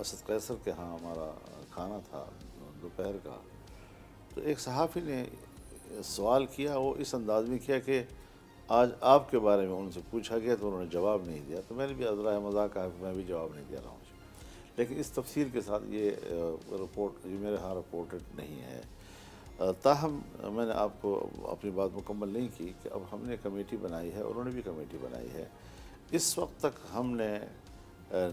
اسد قیصر کے ہاں ہمارا کھانا تھا دوپہر کا، تو ایک صحافی نے سوال کیا، وہ اس انداز میں کیا کہ آج آپ کے بارے میں ان سے پوچھا گیا تو انہوں نے جواب نہیں دیا، تو میں نے بھی ذرا مذاق کہا کہ میں بھی جواب نہیں دے رہا ہوں، لیکن اس تفصیل کے ساتھ یہ رپورٹ یہ میرے ہاں رپورٹڈ نہیں ہے۔ تاہم میں نے آپ کو اپنی بات مکمل نہیں کی کہ اب ہم نے کمیٹی بنائی ہے، انہوں نے بھی کمیٹی بنائی ہے۔ اس وقت تک ہم نے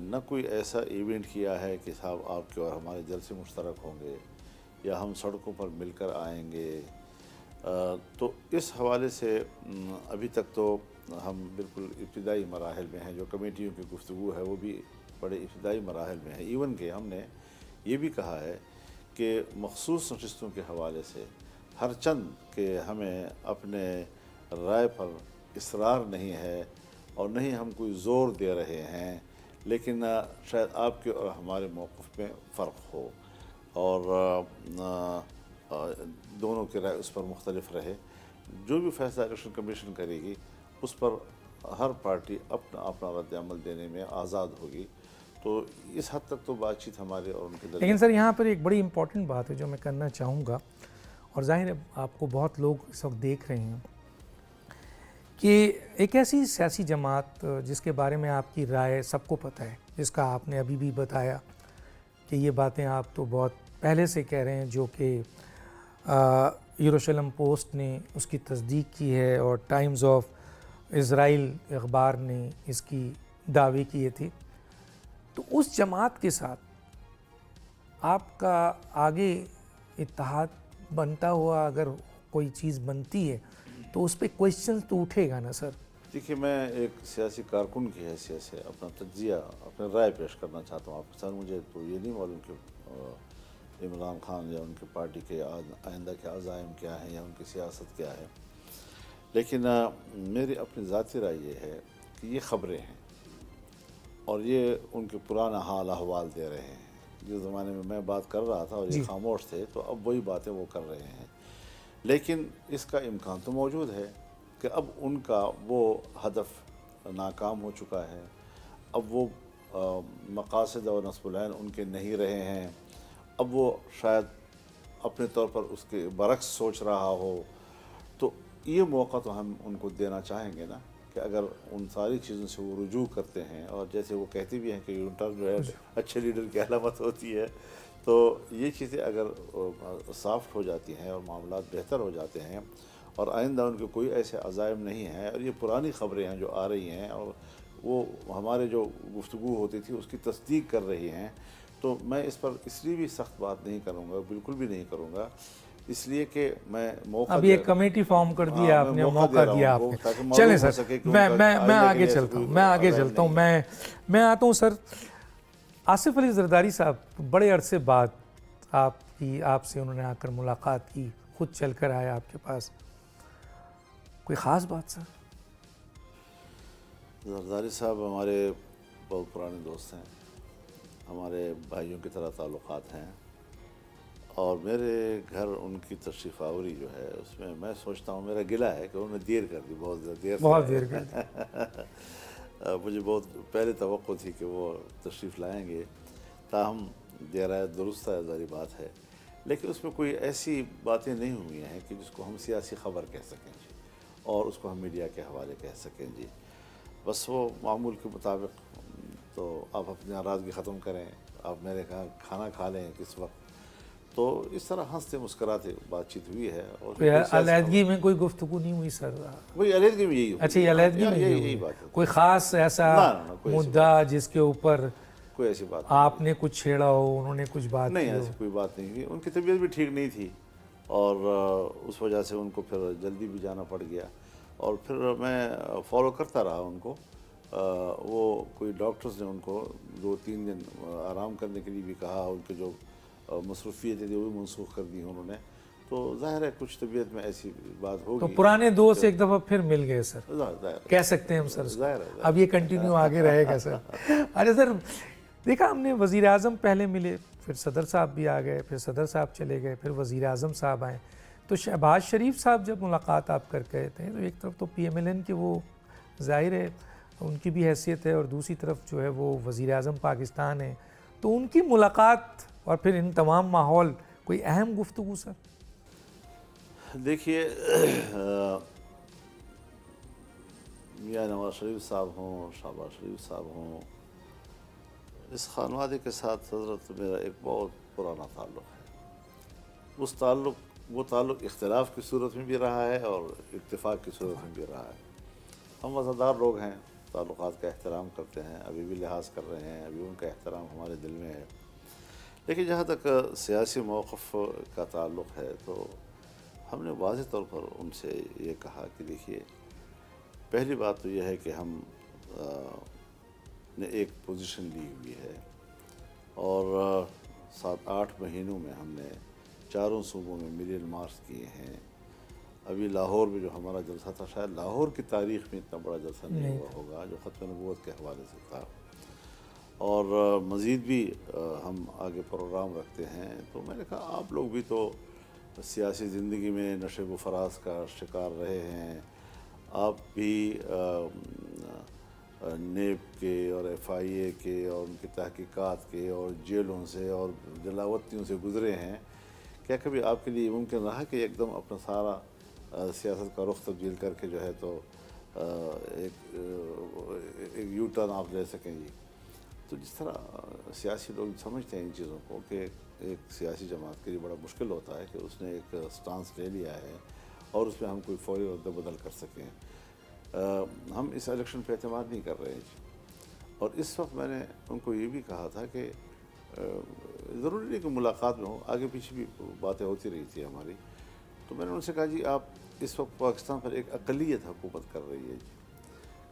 نہ کوئی ایسا ایونٹ کیا ہے کہ صاحب آپ کے اور ہمارے جلسے مشترک ہوں گے یا ہم سڑکوں پر مل کر آئیں گے، تو اس حوالے سے ابھی تک تو ہم بالکل ابتدائی مراحل میں ہیں۔ جو کمیٹیوں کی گفتگو ہے وہ بھی بڑے ابتدائی مراحل میں ہے۔ ایون کہ ہم نے یہ بھی کہا ہے کہ مخصوص نشستوں کے حوالے سے ہر چند کہ ہمیں اپنے رائے پر اصرار نہیں ہے اور نہیں ہم کوئی زور دے رہے ہیں، لیکن شاید آپ کے اور ہمارے موقف میں فرق ہو اور دونوں کی رائے اس پر مختلف رہے۔ جو بھی فیصلہ الیکشن کمیشن کرے گی اس پر ہر پارٹی اپنا اپنا رد عمل دینے میں آزاد ہوگی، تو اس حد تک تو بات چیت ہمارے اور ان کے درمیان۔ لیکن سر یہاں پر ایک بڑی امپورٹنٹ بات ہے جو میں کرنا چاہوں گا، اور ظاہر ہے آپ کو بہت لوگ اس وقت دیکھ رہے ہیں کہ ایک ایسی سیاسی جماعت جس کے بارے میں آپ کی رائے سب کو پتہ ہے، جس کا آپ نے ابھی بھی بتایا کہ یہ باتیں آپ تو بہت پہلے سے کہہ رہے ہیں، جو کہ یروشلم پوسٹ نے اس کی تصدیق کی ہے اور ٹائمز آف اسرائیل اخبار نے اس کی دعوی کیے تھے، تو اس جماعت کے ساتھ آپ کا آگے اتحاد بنتا ہوا اگر کوئی چیز بنتی ہے تو اس پہ کوئسچنز تو اٹھے گا نا سر؟ دیکھیے، میں ایک سیاسی کارکن کی حیثیت سے اپنا تجزیہ اپنے رائے پیش کرنا چاہتا ہوں آپ کے ساتھ۔ مجھے تو یہ نہیں معلوم کہ عمران خان یا ان کی پارٹی کے آئندہ کے عزائم کیا ہیں یا ان کی سیاست کیا ہے، لیکن میری اپنی ذاتی رائے یہ ہے کہ یہ خبریں ہیں اور یہ ان کے پرانا حال احوال دے رہے ہیں۔ جس زمانے میں میں بات کر رہا تھا اور یہ خاموش تھے، تو اب وہی باتیں وہ کر رہے ہیں، لیکن اس کا امکان تو موجود ہے کہ اب ان کا وہ ہدف ناکام ہو چکا ہے، اب وہ مقاصد اور نصب العین ان کے نہیں رہے ہیں، اب وہ شاید اپنے طور پر اس کے برعکس سوچ رہا ہو، تو یہ موقع تو ہم ان کو دینا چاہیں گے نا کہ اگر ان ساری چیزوں سے وہ رجوع کرتے ہیں، اور جیسے وہ کہتے بھی ہیں کہ یونٹر جو ہے اچھے لیڈر کی علامت ہوتی ہے، تو یہ چیزیں اگر سافٹ ہو جاتی ہیں اور معاملات بہتر ہو جاتے ہیں اور آئندہ ان کے کوئی ایسے عزائم نہیں ہیں اور یہ پرانی خبریں ہیں جو آ رہی ہیں اور وہ ہمارے جو گفتگو ہوتی تھی اس کی تصدیق کر رہی ہیں، تو میں اس پر اس لیے بھی سخت بات نہیں کروں گا، بالکل بھی نہیں کروں گا، اس لیے کہ میں موقع ابھی ایک کمیٹی فارم کر دی آپ نے، موقع دیا آپ نے۔ چلیں سر، میں آگے چلتا ہوں، میں آتا ہوں سر۔ آصف علی زرداری صاحب بڑے عرصے بعد آپ سے انہوں نے آ کر ملاقات کی، خود چل کر آیا آپ کے پاس، کوئی خاص بات سر؟ زرداری صاحب ہمارے بہت پرانے دوست ہیں، ہمارے بھائیوں کی طرح تعلقات ہیں، اور میرے گھر ان کی تشریف آوری جو ہے اس میں سوچتا ہوں، میرا گلہ ہے کہ انہوں نے دیر کر دی، بہت دیر کر دی۔ مجھے بہت پہلے توقع تھی کہ وہ تشریف لائیں گے، تاہم دیر آید درست ہے، ظاہری بات ہے، لیکن اس میں کوئی ایسی باتیں نہیں ہوئی ہیں کہ جس کو ہم سیاسی خبر کہہ سکیں جی، اور اس کو ہم میڈیا کے حوالے کہہ سکیں جی۔ بس وہ معمول کے مطابق تو آپ اپنی ناراضگی ختم کریں، آپ میرے کھانا کھا لیں کس وقت، تو اس طرح ہنستے مسکراتے بات چیت ہوئی ہے۔ اور علیحدگی میں کوئی گفتگو نہیں ہوئی سر؟ وہی علیحدگی میں یہی، اچھا یہ علیحدگی میں یہی بات ہے، کوئی خاص ایسا مدعا جس کے اوپر کوئی ایسی بات آپ نے کچھ چھیڑا ہو، انہوں نے کچھ بات نہیں؟ ایسی کوئی بات نہیں تھی، ان کی طبیعت بھی ٹھیک نہیں تھی اور اس وجہ سے ان کو پھر جلدی بھی جانا پڑ گیا، اور پھر میں فالو کرتا رہا ان کو۔ وہ کوئی ڈاکٹرز نے ان کو 2-3 دن آرام کرنے کے لیے بھی کہا، ان کے جو مصروفیتیں تھیں وہ بھی منسوخ کر دی انہوں نے، تو ظاہر ہے کچھ طبیعت میں ایسی بات ہوگی۔ تو پرانے دوست ایک دفعہ پھر مل گئے سر، کہہ سکتے ہیں ہم سر، اب یہ کنٹینیو آگے رہے گا سر۔ اچھا سر، دیکھا ہم نے وزیر اعظم پہلے ملے، پھر صدر صاحب بھی آ گئے، پھر صدر صاحب چلے گئے، پھر وزیر اعظم صاحب آئے، تو شہباز شریف صاحب جب ملاقات آپ کر گئے تھے تو ایک طرف تو پی ایم ایل این کے وہ ظاہر ہے ان کی بھی حیثیت ہے، اور دوسری طرف جو ہے وہ وزیر اعظم پاکستان ہے، تو ان کی ملاقات اور پھر ان تمام ماحول کوئی اہم گفتگو سر؟ دیکھیے میاں نواز شریف صاحب ہوں، شہباز شریف صاحب ہوں، اس خانوادے کے ساتھ حضرت میرا ایک بہت پرانا تعلق ہے۔ وہ تعلق اختلاف کی صورت میں بھی رہا ہے اور اتفاق کی صورت میں بھی رہا ہے۔ ہم وفادار لوگ ہیں، تعلقات کا احترام کرتے ہیں، ابھی بھی لحاظ کر رہے ہیں، ابھی ان کا احترام ہمارے دل میں ہے۔ لیکن جہاں تک سیاسی موقف کا تعلق ہے تو ہم نے واضح طور پر ان سے یہ کہا کہ دیکھیے، پہلی بات تو یہ ہے کہ ہم نے ایک پوزیشن لی ہوئی ہے اور 7-8 مہینوں میں ہم نے چاروں صوبوں میں ملین مارچ کیے ہیں۔ ابھی لاہور میں جو ہمارا جلسہ تھا، شاید لاہور کی تاریخ میں اتنا بڑا جلسہ نہیں ہوا ہوگا جو ختم نبوت کے حوالے سے تھا، اور مزید بھی ہم آگے پروگرام رکھتے ہیں۔ تو میں نے کہا آپ لوگ بھی تو سیاسی زندگی میں نشیب و فراز کا شکار رہے ہیں، آپ بھی نیب کے اور ایف آئی اے کے اور ان کی تحقیقات کے اور جیلوں سے اور جلاوطنیوں سے گزرے ہیں، کیا کبھی آپ کے لیے ممکن رہا کہ ایک دم اپنا سارا سیاست کا رخ تبدیل کر کے جو ہے تو ایک یو ٹرن آپ لے سکیں جی؟ تو جس طرح سیاسی لوگ سمجھتے ہیں ان چیزوں کو کہ ایک سیاسی جماعت کے لیے بڑا مشکل ہوتا ہے کہ اس نے ایک سٹانس لے لیا ہے اور اس میں ہم کوئی فوری رد بدل کر سکیں، ہم اس الیکشن پہ اعتماد نہیں کر رہے جی۔ اور اس وقت میں نے ان کو یہ بھی کہا تھا کہ ضروری نہیں کہ ملاقات میں ہو، آگے پیچھے بھی باتیں ہوتی رہی تھی ہماری، تو میں نے ان سے کہا جی آپ اس وقت پاکستان پر ایک اقلیت حکومت کر رہی ہے جی،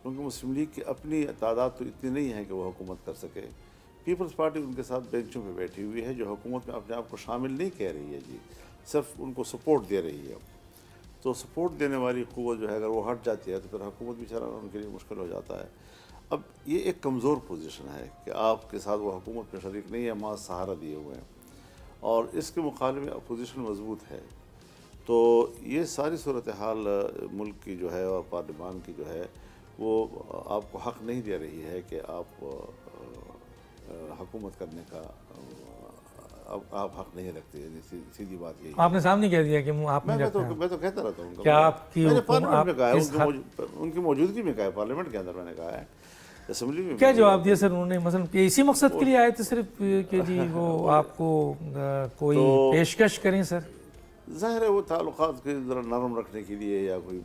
کیونکہ مسلم لیگ کی اپنی تعداد تو اتنی نہیں ہے کہ وہ حکومت کر سکے، پیپلز پارٹی ان کے ساتھ بینچوں پہ بیٹھی ہوئی ہے جو حکومت میں اپنے آپ کو شامل نہیں کہہ رہی ہے جی، صرف ان کو سپورٹ دے رہی ہے۔ تو سپورٹ دینے والی قوت جو ہے اگر وہ ہٹ جاتی ہے تو پھر حکومت بھی چلانا ان کے لیے مشکل ہو جاتا ہے۔ اب یہ ایک کمزور پوزیشن ہے کہ آپ کے ساتھ وہ حکومت میں شریک نہیں ہے، محض سہارا دیے ہوئے ہیں، اور اس کے مقابلے میں اپوزیشن مضبوط ہے۔ تو یہ ساری صورتحال ملک کی جو ہے اور پارلیمان کی جو ہے وہ آپ کو حق نہیں دے رہی ہے کہ آپ حکومت کرنے کا آپ حق نہیں رکھتے، سیدھی بات یہی ہے۔ آپ نے سامنے کہہ دیا کہ آپ نہیں رکھتے ہیں۔ میں تو کہتا رہتا ہوں، کیا آپ کی میں نے پارلیمنٹ میں کہا ہے، ان کی موجودگی میں کہا ہے، پارلیمنٹ کے اندر میں نے کہا ہے، اسمبلی میں کیا جواب دیا سر انہوں نے؟ مثلا کہ اسی مقصد کے لیے آئے تھے صرف کہ جی وہ آپ کو کوئی پیشکش کریں سر؟ ظاہر ہے وہ تعلقات کے ذرا نرم رکھنے کے لیے یا کوئی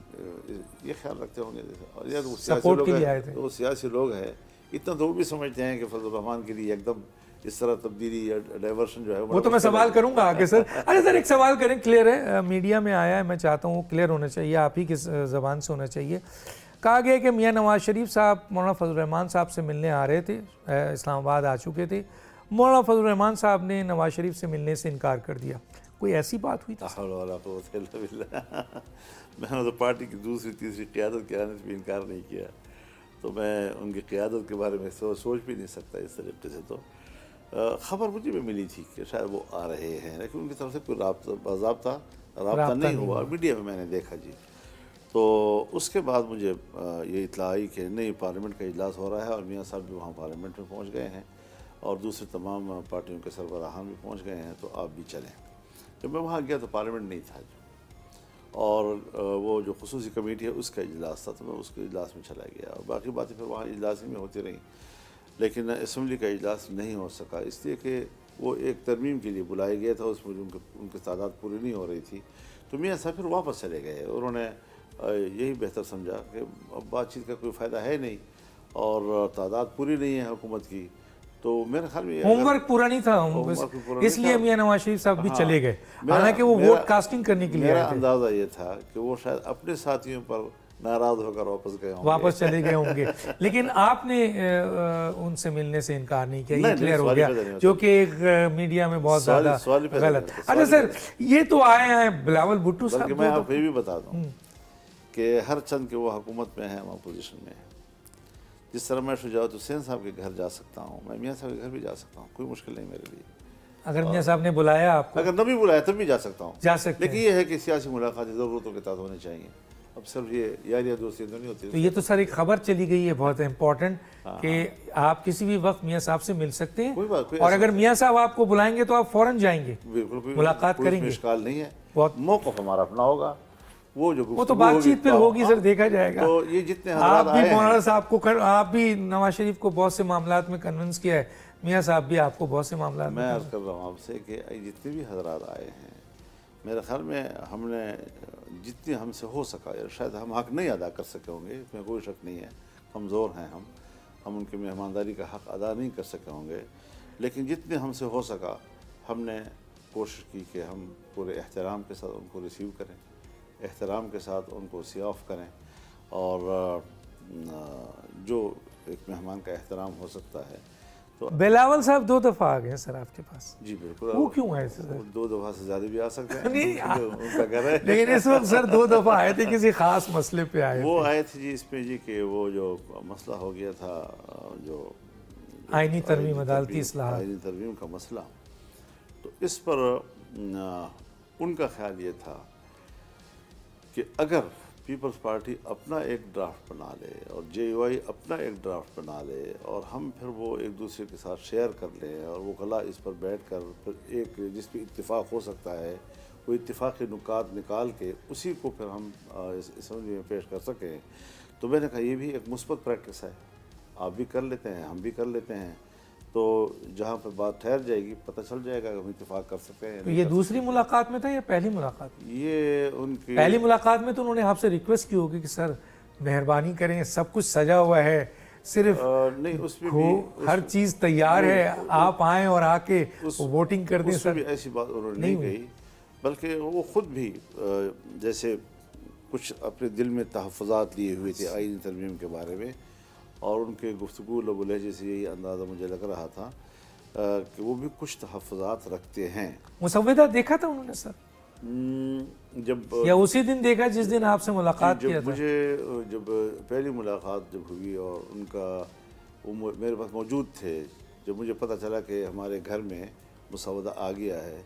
یہ خیال رکھتے ہوں گے، اور یا تو سپورٹ کے لیے آئے تھے، وہ سیاسی لوگ ہیں، اتنا تو وہ بھی سمجھتے ہیں کہ فضل الرحمان کے لیے ایک دم اس طرح تبدیلی یا ڈائیورشن جو ہے وہ تو میں سوال کروں گا آگے سر۔ ارے سر ایک سوال کریں، کلیئر ہے، میڈیا میں آیا ہے، میں چاہتا ہوں وہ کلیئر ہونا چاہیے، آپ ہی کی زبان سے ہونا چاہیے۔ کہا گیا کہ میاں نواز شریف صاحب مولانا فضل الرحمان صاحب سے ملنے آ رہے تھے، اسلام آباد آ چکے تھے، مولانا فضل الرحمان صاحب نے نواز شریف سے ملنے سے انکار کر دیا، کوئی ایسی بات ہوئی تھی؟ میں نے تو پارٹی کی دوسری تیسری قیادت کے آنے سے بھی انکار نہیں کیا، تو میں ان کی قیادت کے بارے میں سوچ بھی نہیں سکتا اس طریقے سے۔ تو خبر مجھے بھی ملی تھی کہ شاید وہ آ رہے ہیں، لیکن ان کی طرف سے کوئی باضابطہ رابطہ نہیں ہوا، میڈیا میں نے دیکھا جی۔ تو اس کے بعد مجھے یہ اطلاع آئی کہ نہیں، پارلیمنٹ کا اجلاس ہو رہا ہے اور میاں صاحب بھی وہاں پارلیمنٹ میں پہنچ گئے ہیں اور دوسرے تمام پارٹیوں کے سربراہان بھی پہنچ گئے ہیں، تو آپ بھی چلیں۔ جب میں وہاں گیا تو پارلیمنٹ نہیں تھا اور وہ جو خصوصی کمیٹی ہے اس کا اجلاس تھا، تو میں اس کے اجلاس میں چلا گیا، اور باقی باتیں پھر وہاں اجلاس ہی میں ہوتی رہیں، لیکن اسمبلی کا اجلاس نہیں ہو سکا، اس لیے کہ وہ ایک ترمیم کے لیے بلایا گیا تھا، اس میں ان کی تعداد پوری نہیں ہو رہی تھی، تو میاں صاحب پھر واپس چلے گئے۔ انہوں نے یہی بہتر سمجھا کہ اب بات چیت کا کوئی فائدہ ہے نہیں اور تعداد پوری نہیں ہے حکومت کی، تو میرے خیال میں ہوم ورک پورا نہیں تھا، اس لیے میاں نواز شریف صاحب بھی چلے گئے، حالانکہ وہ ووٹ کاسٹنگ کرنے کے لیے آئے میرا تھے۔ اندازہ یہ تھا کہ وہ شاید اپنے ساتھیوں پر ناراض ہو کر واپس چلے گئے ہوں گے، لیکن آپ نے ان سے ملنے سے انکار نہیں کیا، یہ کلیئر ہو گیا، جو کہ ایک میڈیا میں بہت زیادہ غلط۔ اچھا سر، یہ تو آئے ہیں بلاول بھٹو صاحب، بلکہ میں آپ کو یہ بھی بتا دوں کہ ہر چند کے وہ حکومت میں ہیں، ہم اپوزیشن میں ہیں، جس طرح میں شجاعت حسین صاحب کے گھر جا سکتا ہوں، میں میاں صاحب کے گھر بھی جا سکتا ہوں، کوئی مشکل نہیں میرے لیے۔ اگر میاں صاحب نے بلایا آپ کو، اگر نہ بھی بلایا تب بھی جا سکتا ہوں، جا سکتے لیکن یہ ہے کہ سیاسی ملاقاتیں ضرورتوں کے تحت ہونی چاہیے، اب صرف یہ یاریاں دوستیاں تو نہیں ہوتی. تو یہ تو سر ایک خبر چلی گئی ہے بہت امپورٹنٹ کہ آپ کسی بھی وقت میاں صاحب سے مل سکتے ہیں, اور اگر میاں صاحب آپ کو بلائیں گے تو آپ فوراً جائیں گے, بالکل ملاقات کریں گے. اشکال نہیں ہے, بہت موقف ہمارا اپنا ہوگا, وہ تو بات چیت پھر ہوگی سر, دیکھا جائے گا. تو یہ جتنے آپ حضرات بھی آئے مولانا ہیں, صاحب کو آپ بھی نواز شریف کو بہت سے معاملات میں کنونس کیا ہے, میاں صاحب بھی آپ کو بہت سے معاملات میں عرض کر رہا ہوں آپ سے کہ جتنے بھی حضرات آئے ہیں, میرے خیال میں ہم نے جتنے ہم سے ہو سکا, شاید ہم حق نہیں ادا کر سکے ہوں گے, اس میں کوئی شک نہیں ہے, کمزور ہیں ہم ان کی مہمانداری کا حق ادا نہیں کر سکے ہوں گے, لیکن جتنے ہم سے ہو سکا ہم نے کوشش کی کہ ہم پورے احترام کے ساتھ ان کو ریسیو کریں, احترام کے ساتھ ان کو سی آف کریں, اور جو ایک مہمان کا احترام ہو سکتا ہے. تو بلاول صاحب 2 دفعہ آ گئے سر آپ کے پاس, جی بالکل, وہ کیوں آئے سر؟ 2 دفعہ سے زیادہ بھی آ سکتے ہیں, ان کا گھر ہے. لیکن اس وقت سر 2 دفعہ آئے تھے, کسی خاص مسئلے پہ آئے وہ آئے تھے جی اس پہ جی کہ وہ جو مسئلہ ہو گیا تھا, جو آئینی ترمیم, عدالتی اصلاحات, آئینی ترمیم کا مسئلہ, تو اس پر ان کا خیال یہ تھا کہ اگر پیپلز پارٹی اپنا ایک ڈرافٹ بنا لے اور جے یو آئی اپنا ایک ڈرافٹ بنا لے, اور ہم پھر وہ ایک دوسرے کے ساتھ شیئر کر لیں, اور وہ گلا اس پر بیٹھ کر پھر ایک جس پہ اتفاق ہو سکتا ہے وہ اتفاقی نکات نکال کے اسی کو پھر ہم اسمبلی میں پیش کر سکیں, تو میں نے کہا یہ بھی ایک مثبت پریکٹس ہے, آپ بھی کر لیتے ہیں, ہم بھی کر لیتے ہیں, تو جہاں پہ بات ٹھہر جائے گی پتہ چل جائے گا کہ ہم اتفاق کر سکتے ہیں. تو یہ دوسری ملاقات میں تھا یا پہلی ملاقات؟ یہ ان کی پہلی ملاقات میں تو انہوں نے آپ سے ریکویسٹ کی ہوگی کہ سر مہربانی کریں, سب کچھ سجا ہوا ہے, صرف نہیں, اس میں بھی ہر چیز تیار ہے, آپ آئیں اور آ کے ووٹنگ کر دیں. اس میں بھی ایسی بات انہوں نے نہیں کہی, بلکہ وہ خود بھی جیسے کچھ اپنے دل میں تحفظات لیے ہوئے تھے آئینی ترمیم کے بارے میں, اور ان کے گفتگو لب و لہجے سے یہی اندازہ مجھے لگ رہا تھا کہ وہ بھی کچھ تحفظات رکھتے ہیں. مسودہ دیکھا تھا انہوں نے سر, جب یا اسی دن دیکھا جس دن آپ سے ملاقات کیا تھا؟ جب پہلی ملاقات جب ہوئی اور ان کا وہ میرے پاس موجود تھے, جب مجھے پتہ چلا کہ ہمارے گھر میں مسودہ آ گیا ہے,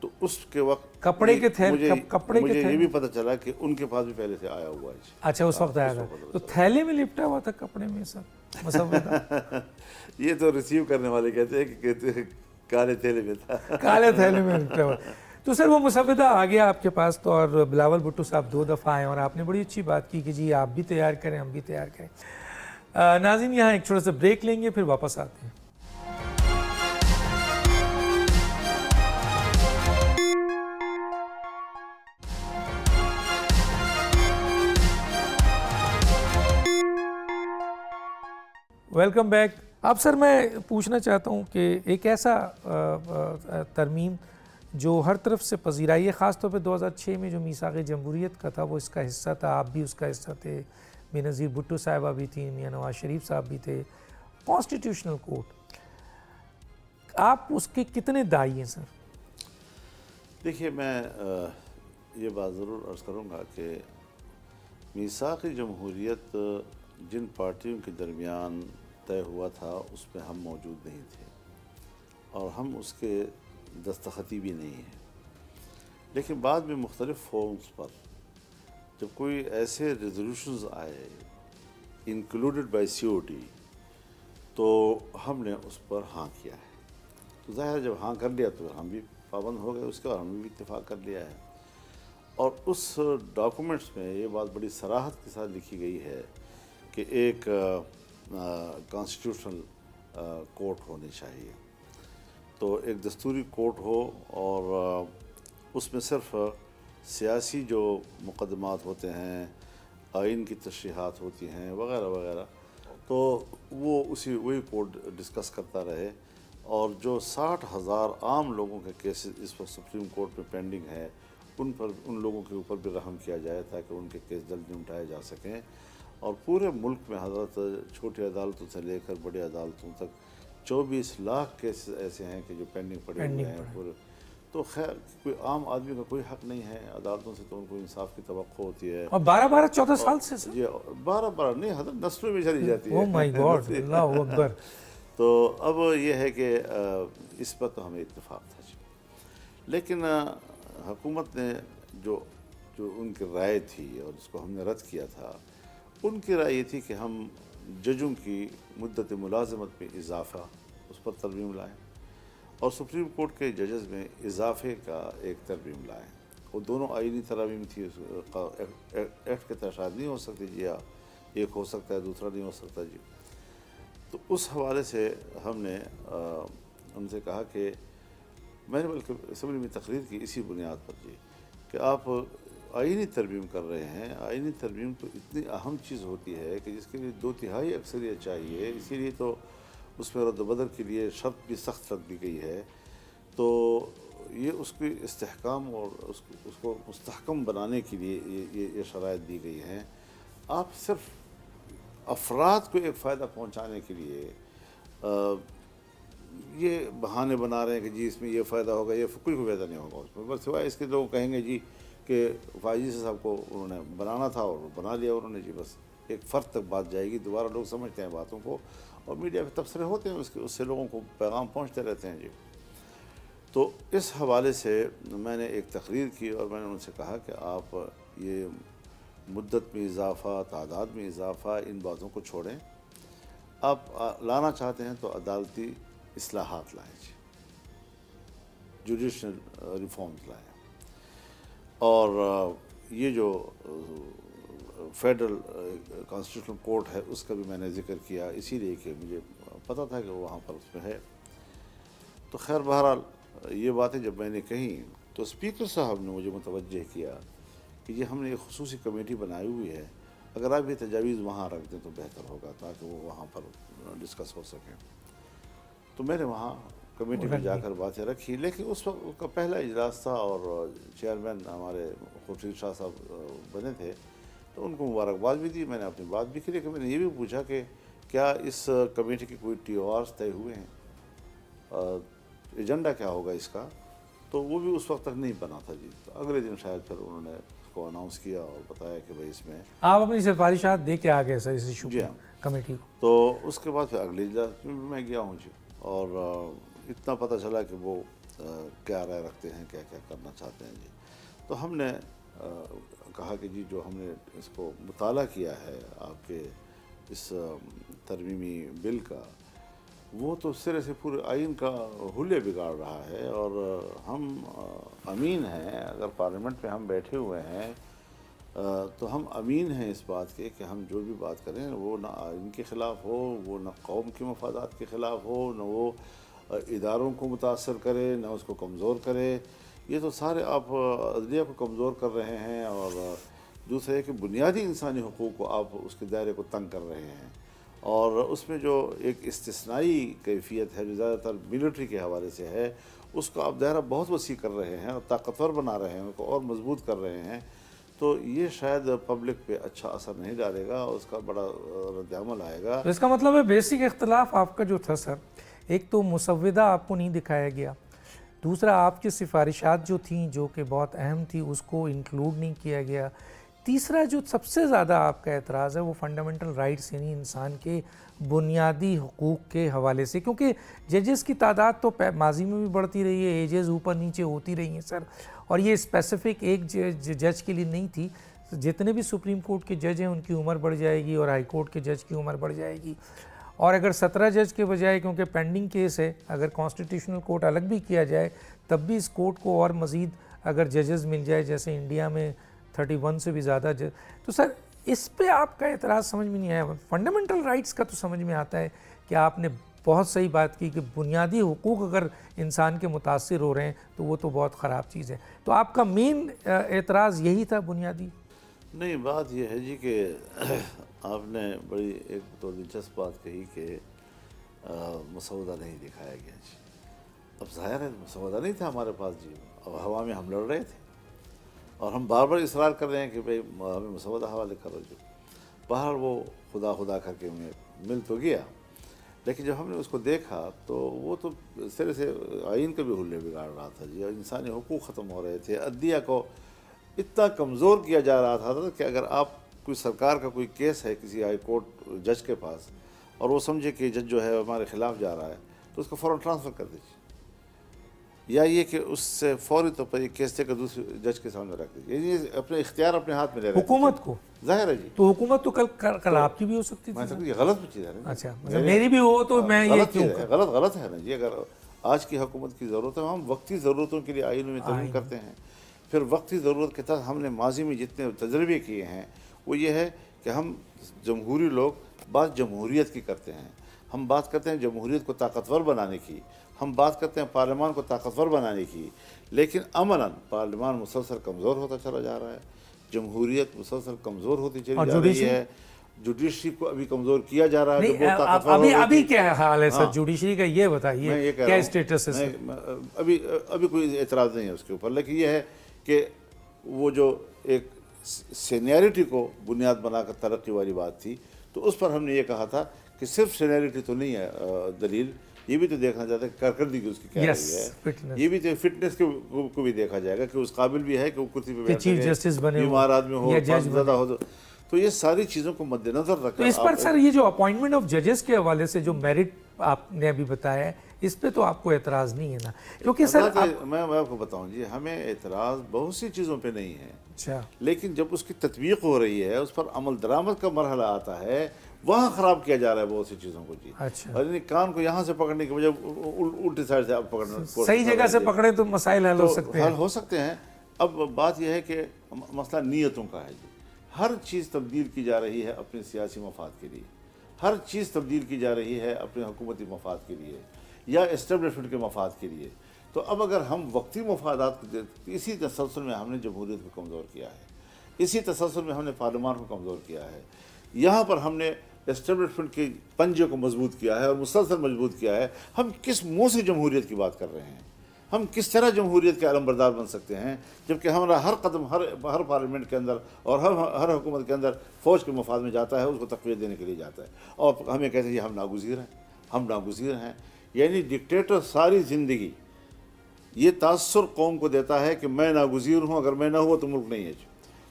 تو اس کے وقت کپڑے کے تھیلے, مجھے یہ بھی پتہ چلا کہ ان کے پاس بھی پہلے سے آیا ہوا ہے. اچھا, اس وقت آیا تھا, تو تھیلے میں لپٹا ہوا تھا کپڑے میں سر مسودہ؟ یہ تو ریسیو کرنے والے کہتے ہیں کہ کہتے ہیں کالے تھیلے میں تھا, کالے تھیلے میں لپٹا ہوا. تو سر وہ مسودہ آ گیا آپ کے پاس, تو اور بلاول بھٹو صاحب 2 دفعہ آئے, اور آپ نے بڑی اچھی بات کی کہ جی آپ بھی تیار کریں, ہم بھی تیار کریں. ناظرین یہاں ایک چھوٹا سا بریک لیں گے, پھر واپس آتے ہیں. Welcome back. اب سر میں پوچھنا چاہتا ہوں کہ ایک ایسا ترمیم جو ہر طرف سے پذیرائی ہے, خاص طور پہ 2006 میں جو میثاق جمہوریت کا تھا وہ اس کا حصہ تھا, آپ بھی اس کا حصہ تھے, بے نظیر بھٹو صاحبہ بھی تھیں, میاں نواز شریف صاحب بھی تھے, کانسٹیٹیوشنل کورٹ, آپ اس کے کتنے داعی ہیں سر؟ دیکھیے, میں یہ بات ضرور عرض کروں گا کہ میثاق جمہوریت جن پارٹیوں کے درمیان طے ہوا تھا اس میں ہم موجود نہیں تھے, اور ہم اس کے دستخطی بھی نہیں ہیں, لیکن بعد میں مختلف فورمز پر جب کوئی ایسے ریزولوشنز آئے انکلوڈڈ بائی سی او ٹی, تو ہم نے اس پر ہاں کیا ہے. تو ظاہر جب ہاں کر لیا تو ہم بھی پابند ہو گئے اس کا, اور ہم نے بھی اتفاق کر لیا ہے. اور اس ڈاکومنٹس میں یہ بات بڑی صراحت کے ساتھ لکھی گئی ہے کہ ایک کانسٹیٹیوشنل کورٹ ہونی چاہیے, تو ایک دستوری کورٹ ہو, اور اس میں صرف سیاسی جو مقدمات ہوتے ہیں, آئین کی تشریحات ہوتی ہیں وغیرہ وغیرہ, تو وہ وہی کورٹ ڈسکس کرتا رہے, اور جو 60,000 عام لوگوں کے کیسز اس وقت سپریم کورٹ میں پینڈنگ ہے ان لوگوں کے اوپر بھی رحم کیا جائے تاکہ ان کے کیس جلدی اٹھائے جا سکیں. اور پورے ملک میں حضرت چھوٹی عدالتوں سے لے کر بڑی عدالتوں تک 24 لاکھ کیسز ایسے ہیں کہ جو پینڈنگ پڑے ہوئے ہیں پورے. تو خیر کوئی عام آدمی کا کوئی حق نہیں ہے عدالتوں سے, تو ان کو انصاف کی توقع ہوتی ہے. اور 12-14 سال سے سر؟ جی 12 نہیں, حضرت نسلوں میں چلی جاتی ہے. اوہ مائی گاڈ, اللہ اکبر. تو اب یہ ہے کہ اس پر تو ہمیں اتفاق تھا جی, لیکن حکومت نے جو جو ان کی رائے تھی اور اس کو ہم نے رد کیا تھا، ان کی رائے یہ تھی کہ ہم ججوں کی مدت ملازمت میں اضافہ اس پر ترمیم لائیں اور سپریم کورٹ کے ججز میں اضافے کا ایک ترمیم لائیں۔ وہ دونوں آئینی ترامیم تھی، ایکٹ کے تحت شاید نہیں ہو سکتی جی، ہاں ایک ہو سکتا ہے دوسرا نہیں ہو سکتا جی۔ تو اس حوالے سے ہم نے ان سے کہا کہ میں نے بلکہ اسمبلی میں تقریر کی اسی بنیاد پر جی کہ آپ آئینی ترمیم کر رہے ہیں۔ آئینی ترمیم تو اتنی اہم چیز ہوتی ہے کہ جس کے لیے 2/3 اکثریت چاہیے، اسی لیے تو اس میں رد و بدل کے لیے شرط بھی سخت رکھ دی گئی ہے۔ تو یہ اس کی استحکام اور اس کو مستحکم بنانے کے لیے یہ شرائط دی گئی ہیں۔ آپ صرف افراد کو ایک فائدہ پہنچانے کے لیے یہ بہانے بنا رہے ہیں کہ جی اس میں یہ فائدہ ہوگا، یہ کوئی فائدہ نہیں ہوگا اس میں، بس سوائے اس کے لوگ کہیں گے جی کہ فائزی صاحب کو انہوں نے بنانا تھا اور بنا لیا انہوں نے جی، بس ایک فرد تک بات جائے گی، دوبارہ لوگ سمجھتے ہیں باتوں کو اور میڈیا پہ تبصرے ہوتے ہیں، اس سے لوگوں کو پیغام پہنچتے رہتے ہیں جی۔ تو اس حوالے سے میں نے ایک تقریر کی اور میں نے ان سے کہا کہ آپ یہ مدت میں اضافہ، تعداد میں اضافہ، ان باتوں کو چھوڑیں، آپ لانا چاہتے ہیں تو عدالتی اصلاحات لائیں جی، جوڈیشل ریفارمز لائیں، اور یہ جو فیڈرل کانسٹیٹیوشنل کورٹ ہے اس کا بھی میں نے ذکر کیا، اسی لیے کہ مجھے پتہ تھا کہ وہ وہاں پر اس میں ہے۔ تو خیر بہرحال یہ باتیں جب میں نے کہیں تو اسپیکر صاحب نے مجھے متوجہ کیا کہ یہ ہم نے ایک خصوصی کمیٹی بنائی ہوئی ہے، اگر آپ یہ تجاویز وہاں رکھ دیں تو بہتر ہوگا تاکہ وہ وہاں پر ڈسکس ہو سکیں۔ تو میں نے وہاں کمیٹی میں جا کر باتیں رکھی، لیکن اس وقت کا پہلا اجلاس تھا اور چیئرمین ہمارے خورشید شاہ صاحب بنے تھے، تو ان کو مبارکباد بھی دی، میں نے اپنی بات بھی کی، لیکن میں نے یہ بھی پوچھا کہ کیا اس کمیٹی کے کوئی TORs طے ہوئے ہیں، ایجنڈا کیا ہوگا اس کا، تو وہ بھی اس وقت تک نہیں بنا تھا جی۔ تو اگلے دن شاید پھر انہوں نے اس کو اناؤنس کیا اور بتایا کہ بھائی اس میں آپ اپنی سفارشات دے کے آ گئے سر اس ایشو جی کو ہاں۔ کمیٹی کو۔ تو اس کے بعد پھر اگلے اجلاس میں بھی میں گیا ہوں جی، اور اتنا پتہ چلا کہ وہ کیا رائے رکھتے ہیں، کیا کیا کرنا چاہتے ہیں جی۔ تو ہم نے کہا کہ جی جو ہم نے اس کو مطالعہ کیا ہے آپ کے اس ترمیمی بل کا، وہ تو سرے سے پورے آئین کا حلیہ بگاڑ رہا ہے، اور ہم امین ہیں، اگر پارلیمنٹ میں ہم بیٹھے ہوئے ہیں تو ہم امین ہیں اس بات کے کہ ہم جو بھی بات کریں وہ نہ آئین کے خلاف ہو، وہ نہ قوم کے مفادات کے خلاف ہو، نہ وہ اداروں کو متاثر کرے، نہ اس کو کمزور کرے۔ یہ تو سارے آپ عدلیہ کو کمزور کر رہے ہیں، اور دوسرے ہے کہ بنیادی انسانی حقوق کو آپ اس کے دائرے کو تنگ کر رہے ہیں، اور اس میں جو ایک استثنائی کیفیت ہے جو زیادہ تر ملٹری کے حوالے سے ہے، اس کو آپ دائرہ بہت وسیع کر رہے ہیں اور طاقتور بنا رہے ہیں، ان کو اور مضبوط کر رہے ہیں۔ تو یہ شاید پبلک پہ اچھا اثر نہیں ڈالے گا، اس کا بڑا رد عمل آئے گا۔ تو اس کا مطلب ہے بیسک اختلاف آپ کا جو تھا سر، ایک تو مسودہ آپ کو نہیں دکھایا گیا، دوسرا آپ کی سفارشات جو تھیں جو کہ بہت اہم تھی اس کو انکلوڈ نہیں کیا گیا، تیسرا جو سب سے زیادہ آپ کا اعتراض ہے وہ فنڈامنٹل رائٹس یعنی انسان کے بنیادی حقوق کے حوالے سے، کیونکہ ججز کی تعداد تو ماضی میں بھی بڑھتی رہی ہے، ایجز اوپر نیچے ہوتی رہی ہیں سر، اور یہ اسپیسیفک ایک جج کے لیے نہیں تھی، جتنے بھی سپریم کورٹ کے جج ہیں ان کی عمر بڑھ جائے گی اور ہائی کورٹ کے جج کی عمر بڑھ جائے گی، اور اگر 17 جج کے بجائے، کیونکہ پینڈنگ کیس ہے، اگر کانسٹیٹیوشنل کورٹ الگ بھی کیا جائے تب بھی اس کورٹ کو اور مزید اگر ججز مل جائے، جیسے انڈیا میں 31 سے بھی زیادہ جج، تو سر اس پہ آپ کا اعتراض سمجھ میں نہیں آیا۔ فنڈامنٹل رائٹس کا تو سمجھ میں آتا ہے کہ آپ نے بہت صحیح بات کی کہ بنیادی حقوق اگر انسان کے متاثر ہو رہے ہیں تو وہ تو بہت خراب چیز ہے، تو آپ کا مین اعتراض یہی تھا بنیادی؟ نہیں، بات یہ ہے جی کہ آپ نے بڑی ایک تو دلچسپ بات کہی کہ مسودہ نہیں دکھایا گیا جی۔ اب ظاہر ہے مسودہ نہیں تھا ہمارے پاس جی، اب ہوا میں ہم لڑ رہے تھے اور ہم بار بار اصرار کر رہے ہیں کہ بھئی ہمیں مسودہ حوالے کرو جو، بہرحال وہ خدا خدا کر کے مل تو گیا، لیکن جب ہم نے اس کو دیکھا تو وہ تو سرے سے آئین کا بھی حلیہ بگاڑ رہا تھا جی، اور انسانی حقوق ختم ہو رہے تھے، عدلیہ کو اتنا کمزور کیا جا رہا تھا کہ اگر آپ کوئی سرکار کا کوئی کیس ہے کسی ہائی کورٹ جج کے پاس اور وہ سمجھے کہ جج جو ہے ہمارے خلاف جا رہا ہے تو اس کو فوراً ٹرانسفر کر دیجیے۔ یا یہ کہ اس سے فوری طور پر یہ کیس لے کر دوسرے جج کے سامنے رکھ دیجیے. یہ اپنے اختیار اپنے ہاتھ میں لے رہے ہیں حکومت کو. ظاہر ہے جی. تو حکومت تو کل آپ کی بھی ہو سکتی میں تھی. سکتی یہ غلط چیز ہے نا. اچھا مطلب میری بھی ہو تو میں یہ غلط کیوں چیز ہے, غلط ہے نا جی. اگر آج کی حکومت کی ضرورت ہے, ہم وقتی ضرورتوں کے لیے آئین میں ترمیم کرتے ہیں, پھر وقتی ضرورت کے تحت ہم نے ماضی میں جتنے تجربے کیے ہیں وہ یہ ہے کہ ہم جمہوری لوگ بات جمہوریت کی کرتے ہیں, ہم بات کرتے ہیں جمہوریت کو طاقتور بنانے کی, ہم بات کرتے ہیں پارلیمان کو طاقتور بنانے کی, لیکن عملاً پارلیمان مسلسل کمزور ہوتا چلا جا رہا ہے, جمہوریت مسلسل کمزور ہوتی چلی جا رہی ہے, جوڈیشری کو ابھی کمزور کیا جا رہا ہے. ابھی کیا حال ہے سر جوڈیشری کا, یہ بتائیے کیا اسٹیٹس ہے؟ ابھی کوئی اعتراض نہیں ہے اس کے اوپر, لیکن یہ ہے کہ وہ جو ایک سینیئرٹی کو بنیاد بنا کر ترقی والی بات تھی, تو اس پر ہم نے یہ کہا تھا کہ صرف سینیئرٹی تو نہیں ہے دلیل, یہ بھی تو دیکھنا چاہتا ہے کارکردگی اس کی کیا رہی ہے, یہ بھی تو فٹنس کو بھی دیکھا جائے گا کہ اس قابل بھی ہے کہ وہ کرسی پہ بیٹھ سکے, بیمار آدمی ہو, زیادہ ہو. تو یہ ساری چیزوں کو مد نظر رکھا. تو اس پر سر یہ جو اپوائنٹمنٹ آف ججز کے حوالے سے جو میرٹ آپ نے ابھی بتایا ہے, اس پہ تو آپ کو اعتراض نہیں ہے نا؟ کیونکہ سر میں آپ کو بتاؤں جی, ہمیں اعتراض بہت سی چیزوں پہ نہیں ہے, اچھا, لیکن جب اس کی تطبیق ہو رہی ہے, اس پر عمل درآمد کا مرحلہ آتا ہے, وہاں خراب کیا جا رہا ہے بہت سی چیزوں کو جی. اچھا, اور کان کو یہاں سے پکڑنے کی بجائے الٹی سائڈ سے آپ پکڑنا, صحیح جگہ سے پکڑے تو مسائل حل ہو سکتے ہیں. حل ہو سکتے ہیں. اب بات یہ ہے کہ مسئلہ نیتوں کا ہے جی. ہر چیز تبدیل کی جا رہی ہے اپنے سیاسی مفاد کے لیے, ہر چیز تبدیل کی جا رہی ہے اپنے حکومتی مفاد کے لیے یا اسٹیبلشمنٹ کے مفاد کے لیے. تو اب اگر ہم وقتی مفادات, اسی تسلسل میں ہم نے جمہوریت کو کمزور کیا ہے, اسی تسلسل میں ہم نے پارلیمان کو کمزور کیا ہے, یہاں پر ہم نے اسٹیبلشمنٹ کے پنجے کو مضبوط کیا ہے اور مسلسل مضبوط کیا ہے. ہم کس منہ سے جمہوریت کی بات کر رہے ہیں, ہم کس طرح جمہوریت کے علمبردار بن سکتے ہیں, جبکہ ہمارا ہر قدم ہر پارلیمنٹ کے اندر اور ہر حکومت کے اندر فوج کے مفاد میں جاتا ہے, اس کو تقویت دینے کے لیے جاتا ہے, اور ہمیں کہتے ہیں ہم ناگزیر ہیں. یعنی ڈکٹیٹر ساری زندگی یہ تاثر قوم کو دیتا ہے کہ میں ناگزیر ہوں, اگر میں نہ ہوا تو ملک نہیں ہے.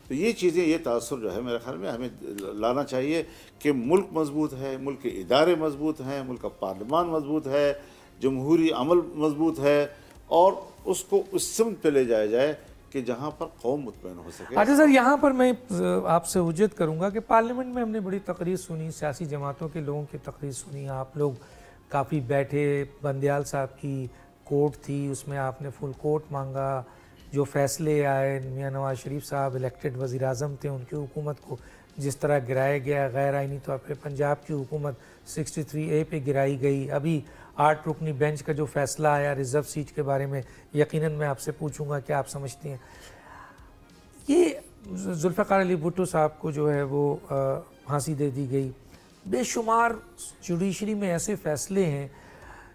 تو یہ چیزیں, یہ تاثر جو ہے میرے خیال میں ہمیں لانا چاہیے کہ ملک مضبوط ہے, ملک کے ادارے مضبوط ہیں, ملک کا پارلیمان مضبوط ہے, جمہوری عمل مضبوط ہے, اور اس کو اس سمت پہ لے جایا جائے کہ جہاں پر قوم مطمئن ہو سکے. اچھا سر, یہاں پر میں آپ سے حجت کروں گا کہ پارلیمنٹ میں ہم نے بڑی تقریر سنی, سیاسی جماعتوں کے لوگوں کی تقریر سنی, آپ لوگ کافی بیٹھے, بندیال صاحب کی کوٹ تھی, اس میں آپ نے فل کوٹ مانگا, جو فیصلے آئے, میاں نواز شریف صاحب الیکٹڈ وزیر اعظم تھے, ان کی حکومت کو جس طرح گرایا گیا, غیر آئینی طور پہ پنجاب کی حکومت 63A پہ گرائی گئی. ابھی 8 رکنی بینچ کا جو فیصلہ آیا ریزرو سیٹ کے بارے میں, یقیناً میں آپ سے پوچھوں گا کہ آپ سمجھتے ہیں یہ ذوالفقار علی بھٹو صاحب کو جو ہے وہ پھانسی دے دی گئی. بے شمار جوڈیشری میں ایسے فیصلے ہیں,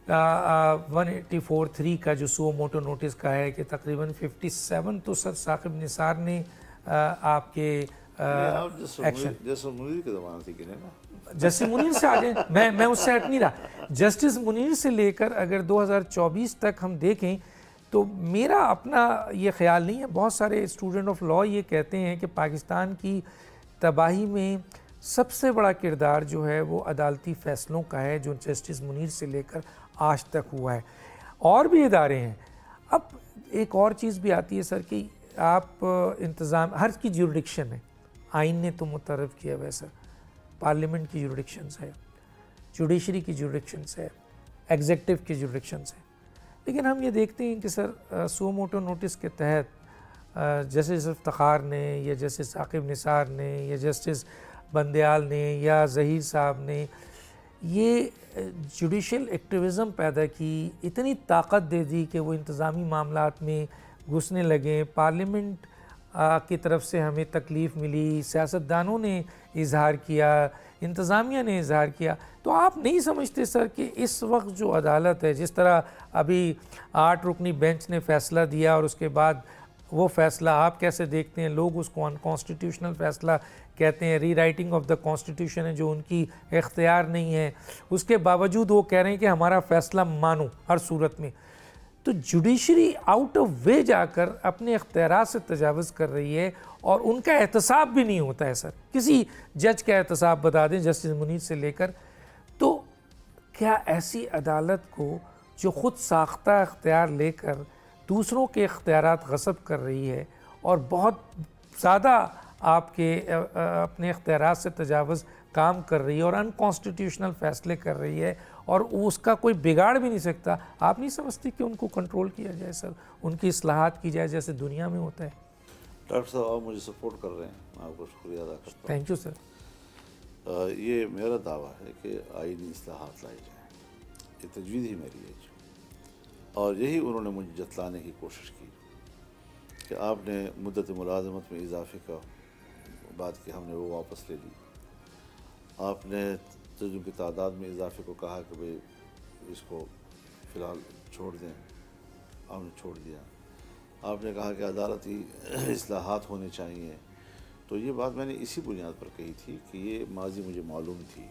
184(3) کا جو سو موٹو نوٹس کا ہے کہ تقریباً 57 تو سر ثاقب نثار نے آپ کے ایکشن, جیسے منیر کے زمانے سے گنے نا, جسٹس منیر سے آگے میں اس سے ہٹ نہیں رہا, جسٹس منیر سے لے کر اگر 2024 تک ہم دیکھیں تو میرا اپنا یہ خیال نہیں ہے, بہت سارے اسٹوڈنٹ آف لاء یہ کہتے ہیں کہ پاکستان کی تباہی میں سب سے بڑا کردار جو ہے وہ عدالتی فیصلوں کا ہے, جو جسٹس منیر سے لے کر آج تک ہوا ہے. اور بھی ادارے ہیں. اب ایک اور چیز بھی آتی ہے سر کہ آپ انتظام, ہر کی جیورڈکشن ہے, آئین نے تو متعارف کیا ویسا, پارلیمنٹ کی جیورڈکشنز ہے, جوڈیشری کی جیورڈکشنز ہے, ایگزیکٹو کی جیورڈکشنز ہے. لیکن ہم یہ دیکھتے ہیں کہ سر سو موٹو نوٹس کے تحت جسٹس افتخار نے یا جسٹس ثاقب نثار نے یا جسٹس بندیال نے یا ظہیر صاحب نے یہ جوڈیشل ایکٹیویزم پیدا کی, اتنی طاقت دے دی کہ وہ انتظامی معاملات میں گھسنے لگے. پارلیمنٹ کی طرف سے ہمیں تکلیف ملی, سیاستدانوں نے اظہار کیا, انتظامیہ نے اظہار کیا. تو آپ نہیں سمجھتے سر کہ اس وقت جو عدالت ہے, جس طرح ابھی 8 رکنی بینچ نے فیصلہ دیا اور اس کے بعد وہ فیصلہ آپ کیسے دیکھتے ہیں؟ لوگ اس کو انکانسٹیٹیوشنل فیصلہ کہتے ہیں, ری رائٹنگ آف دا کانسٹیٹیوشن ہے جو ان کی اختیار نہیں ہے, اس کے باوجود وہ کہہ رہے ہیں کہ ہمارا فیصلہ مانو ہر صورت میں. تو جوڈیشری آؤٹ آف وے جا کر اپنے اختیارات سے تجاوز کر رہی ہے, اور ان کا احتساب بھی نہیں ہوتا ہے سر. کسی جج کا احتساب بتا دیں جسٹس منیر سے لے کر. تو کیا ایسی عدالت کو جو خود ساختہ اختیار لے کر دوسروں کے اختیارات غصب کر رہی ہے اور بہت زیادہ آپ کے اپنے اختیارات سے تجاوز کام کر رہی ہے اور ان کانسٹیٹیوشنل فیصلے کر رہی ہے اور اس کا کوئی بگاڑ بھی نہیں سکتا، آپ نہیں سمجھتی کہ ان کو کنٹرول کیا جائے سر، ان کی اصلاحات کی جائے جیسے دنیا میں ہوتا ہے؟ ڈاکٹر صاحب آپ مجھے سپورٹ کر رہے ہیں، میں آپ کو شکریہ ادا کرتا ہوں۔ Thank you sir. یہ میرا دعویٰ ہے کہ آئینی اصلاحات لائی جائیں، یہ تجویز ہی میری ہے جی، اور یہی انہوں نے مجھے جتلانے کی کوشش کی کہ آپ نے مدت ملازمت میں اضافے کا بات کی، ہم نے وہ واپس لے لی۔ آپ نے ججوں کی تعداد میں اضافے کو کہا کہ بھئی اس کو فی الحال چھوڑ دیں، ہم نے چھوڑ دیا۔ آپ نے کہا کہ عدالتی اصلاحات ہونے چاہیے، تو یہ بات میں نے اسی بنیاد پر کہی تھی کہ یہ ماضی مجھے معلوم تھی،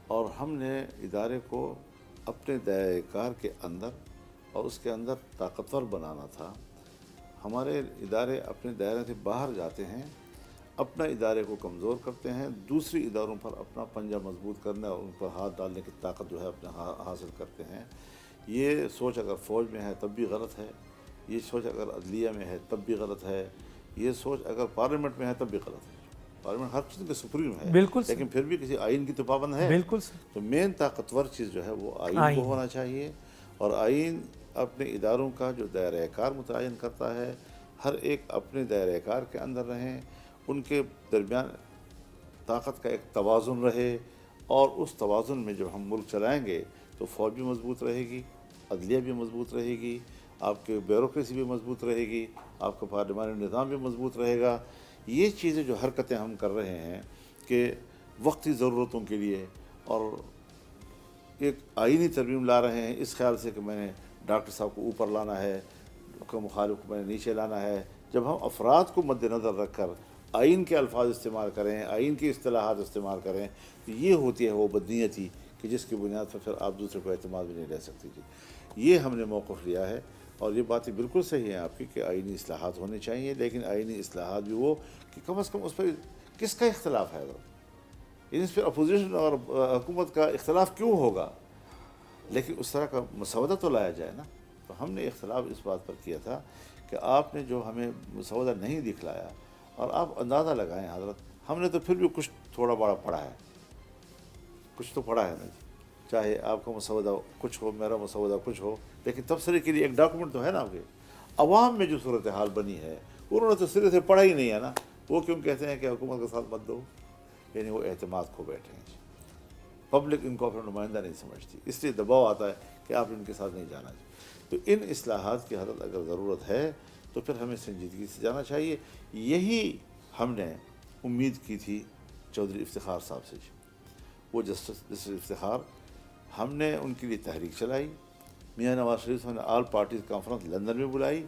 اور ہم نے ادارے کو اپنے دائرۂ کار کے اندر اور اس کے اندر طاقتور بنانا تھا۔ ہمارے ادارے اپنے دائرے سے باہر جاتے ہیں، اپنا ادارے کو کمزور کرتے ہیں، دوسری اداروں پر اپنا پنجہ مضبوط کرنے اور ان پر ہاتھ ڈالنے کی طاقت جو ہے اپنے حاصل کرتے ہیں۔ یہ سوچ اگر فوج میں ہے تب بھی غلط ہے، یہ سوچ اگر عدلیہ میں ہے تب بھی غلط ہے، یہ سوچ اگر پارلیمنٹ میں ہے تب بھی غلط ہے۔ پارلیمنٹ ہر چیز کے سپریم ہے، بالکل، لیکن پھر بھی کسی آئین کی تو پابند ہے۔ بالکل سر۔ تو مین طاقتور چیز جو ہے وہ آئین کو ہونا چاہیے، اور آئین اپنے اداروں کا جو دائرۂ کار متعین کرتا ہے، ہر ایک اپنے دائرۂ کار کے اندر رہیں، ان کے درمیان طاقت کا ایک توازن رہے، اور اس توازن میں جب ہم ملک چلائیں گے تو فوج بھی مضبوط رہے گی، عدلیہ بھی مضبوط رہے گی، آپ کے بیوروکریسی بھی مضبوط رہے گی، آپ کا پارلیمانی نظام بھی مضبوط رہے گا۔ یہ چیزیں جو حرکتیں ہم کر رہے ہیں کہ وقتی ضرورتوں کے لیے اور ایک آئینی ترمیم لا رہے ہیں اس خیال سے کہ میں نے ڈاکٹر صاحب کو اوپر لانا ہے، مخالف کو میں نے نیچے لانا ہے، جب ہم افراد کو مد نظر رکھ کر آئین کے الفاظ استعمال کریں، آئین کی اصطلاحات استعمال کریں، تو یہ ہوتی ہے وہ بدنیتی کہ جس کی بنیاد پر پھر آپ دوسرے کو اعتماد بھی نہیں لے سکتی جی۔ یہ ہم نے موقف لیا ہے، اور یہ باتیں بالکل صحیح ہیں آپ کی کہ آئینی اصلاحات ہونے چاہیے، لیکن آئینی اصلاحات بھی وہ کہ کم از کم اس پر کس کا اختلاف ہے، یعنی اس پہ اپوزیشن اور حکومت کا اختلاف کیوں ہوگا، لیکن اس طرح کا مسودہ تو لایا جائے نا۔ تو ہم نے اختلاف اس بات پر کیا تھا کہ آپ نے جو ہمیں مسودہ نہیں دکھلایا، اور آپ اندازہ لگائیں حضرت، ہم نے تو پھر بھی کچھ تھوڑا بڑا پڑھا ہے، کچھ تو پڑھا ہے نا جی، چاہے آپ کا مسودہ کچھ ہو، میرا مسودہ کچھ ہو، لیکن تبصرے کے لیے ایک ڈاکومنٹ تو ہے نا آپ کے۔ عوام میں جو صورتحال بنی ہے انہوں نے تو سرے سے پڑھا ہی نہیں ہے نا، وہ کیوں کہتے ہیں کہ حکومت کے ساتھ مت دو، یعنی وہ اعتماد کھو بیٹھے ہیں جی، پبلک ان کو اپنا نمائندہ نہیں سمجھتی، اس لیے دباؤ آتا ہے کہ آپ ان کے ساتھ نہیں جانا جی۔ تو ان اصلاحات کی حضرت اگر ضرورت ہے تو پھر ہمیں سنجیدگی سے جانا چاہیے۔ یہی ہم نے امید کی تھی چودھری افتخار صاحب سے جی، وہ جسٹس افتخار، ہم نے ان کے لیے تحریک چلائی، میاں نواز شریف صاحب نے آل پارٹیز کانفرنس لندن میں بلائی،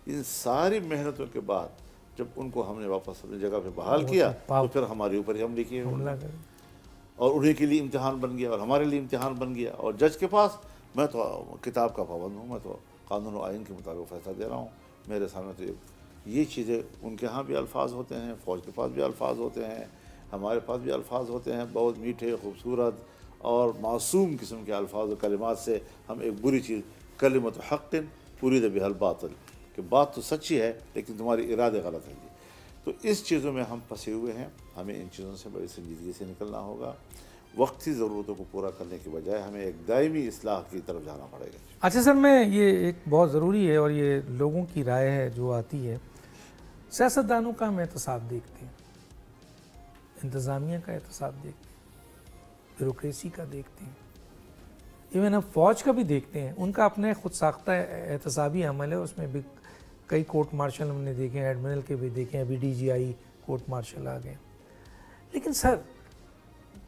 ان ساری محنتوں کے بعد جب ان کو ہم نے واپس اپنی جگہ پہ بحال کیا تو پھر ہمارے اوپر ہی حملے کیے، اور انہیں کے لیے امتحان بن گیا اور ہمارے لیے امتحان بن گیا۔ اور جج کے پاس میں تو کتاب کا پابند ہوں، میں تو قانون و آئین کے مطابق فیصلہ دے رہا ہوں، میرے سامنے تو یہ چیزیں، ان کے ہاں بھی الفاظ ہوتے ہیں، فوج کے پاس بھی الفاظ ہوتے ہیں، ہمارے پاس بھی الفاظ ہوتے ہیں، بہت میٹھے، خوبصورت اور معصوم قسم کے الفاظ و کلمات سے ہم ایک بری چیز، کلمۃ حق ارید بہا الباطل، کہ بات تو سچی ہے لیکن تمہاری ارادے غلط ہیں جی۔ تو اس چیزوں میں ہم پھنسے ہوئے ہیں، ہمیں ان چیزوں سے بڑی سنجیدگی سے نکلنا ہوگا، وقتی ضرورتوں کو پورا کرنے کے بجائے ہمیں ایک دائمی اصلاح کی طرف جانا پڑے گا۔ اچھا سر، میں یہ ایک بہت ضروری ہے اور یہ لوگوں کی رائے ہے جو آتی ہے، سیاستدانوں کا ہم احتساب دیکھتے ہیں، انتظامیہ کا احتساب دیکھتے ہیں، بیوروکریسی کا دیکھتے ہیں، ایون ہم فوج کا بھی دیکھتے ہیں، ان کا اپنے خود ساختہ احتسابی عمل ہے، اس میں بھی کئی کورٹ مارشل ہم نے دیکھے ہیں، ایڈمرل کے بھی دیکھے ہیں، ابھی ڈی جی آئی کورٹ مارشل آ گئے، لیکن سر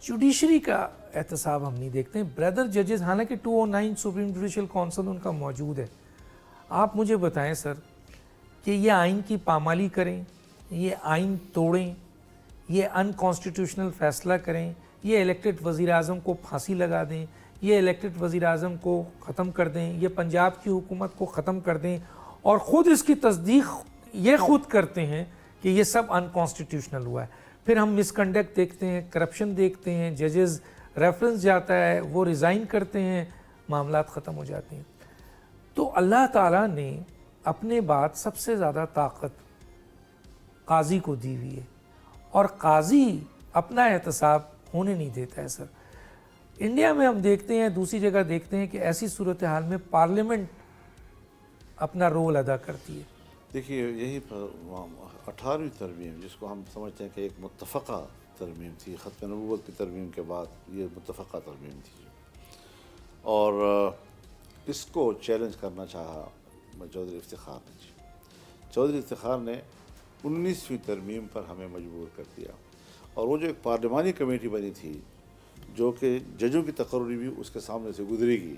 جوڈیشری کا احتساب ہم نہیں دیکھتے ہیں۔ بردر ججز، حالانکہ 209 سپریم جوڈیشل کونسل ان کا موجود ہے، آپ مجھے بتائیں سر کہ یہ آئین کی پامالی کریں، یہ آئین توڑیں، یہ ان کانسٹیٹیوشنل فیصلہ کریں، یہ الیکٹڈ وزیر اعظم کو پھانسی لگا دیں، یہ الیکٹڈ وزیر اعظم کو ختم کر دیں، یہ پنجاب کی حکومت کو ختم کر دیں، اور خود اس کی تصدیق یہ خود کرتے ہیں کہ یہ سب ان کانسٹیٹیوشنل ہوا ہے۔ پھر ہم مس کنڈکٹ دیکھتے ہیں، کرپشن دیکھتے ہیں، ججز ریفرنس جاتا ہے، وہ ریزائن کرتے ہیں، معاملات ختم ہو جاتے ہیں۔ تو اللہ تعالیٰ نے اپنے بعد سب سے زیادہ طاقت قاضی کو دی ہوئی ہے اور قاضی اپنا احتساب ہونے نہیں دیتا ہے سر. انڈیا میں ہم دیکھتے ہیں, دوسری جگہ دیکھتے ہیں کہ ایسی صورتحال میں پارلیمنٹ اپنا رول ادا کرتی ہے. دیکھیے یہی 18ویں ترمیم جس کو ہم سمجھتے ہیں کہ ایک متفقہ ترمیم تھی, ختم نبوت کی ترمیم کے بعد یہ متفقہ ترمیم تھی, اور اس کو چیلنج کرنا چاہا چودھری افتخار نے. چودھری افتخار نے 19ویں ترمیم پر ہمیں مجبور کر دیا, اور وہ جو ایک پارلیمانی کمیٹی بنی تھی جو کہ ججوں کی تقرری بھی اس کے سامنے سے گزرے گی,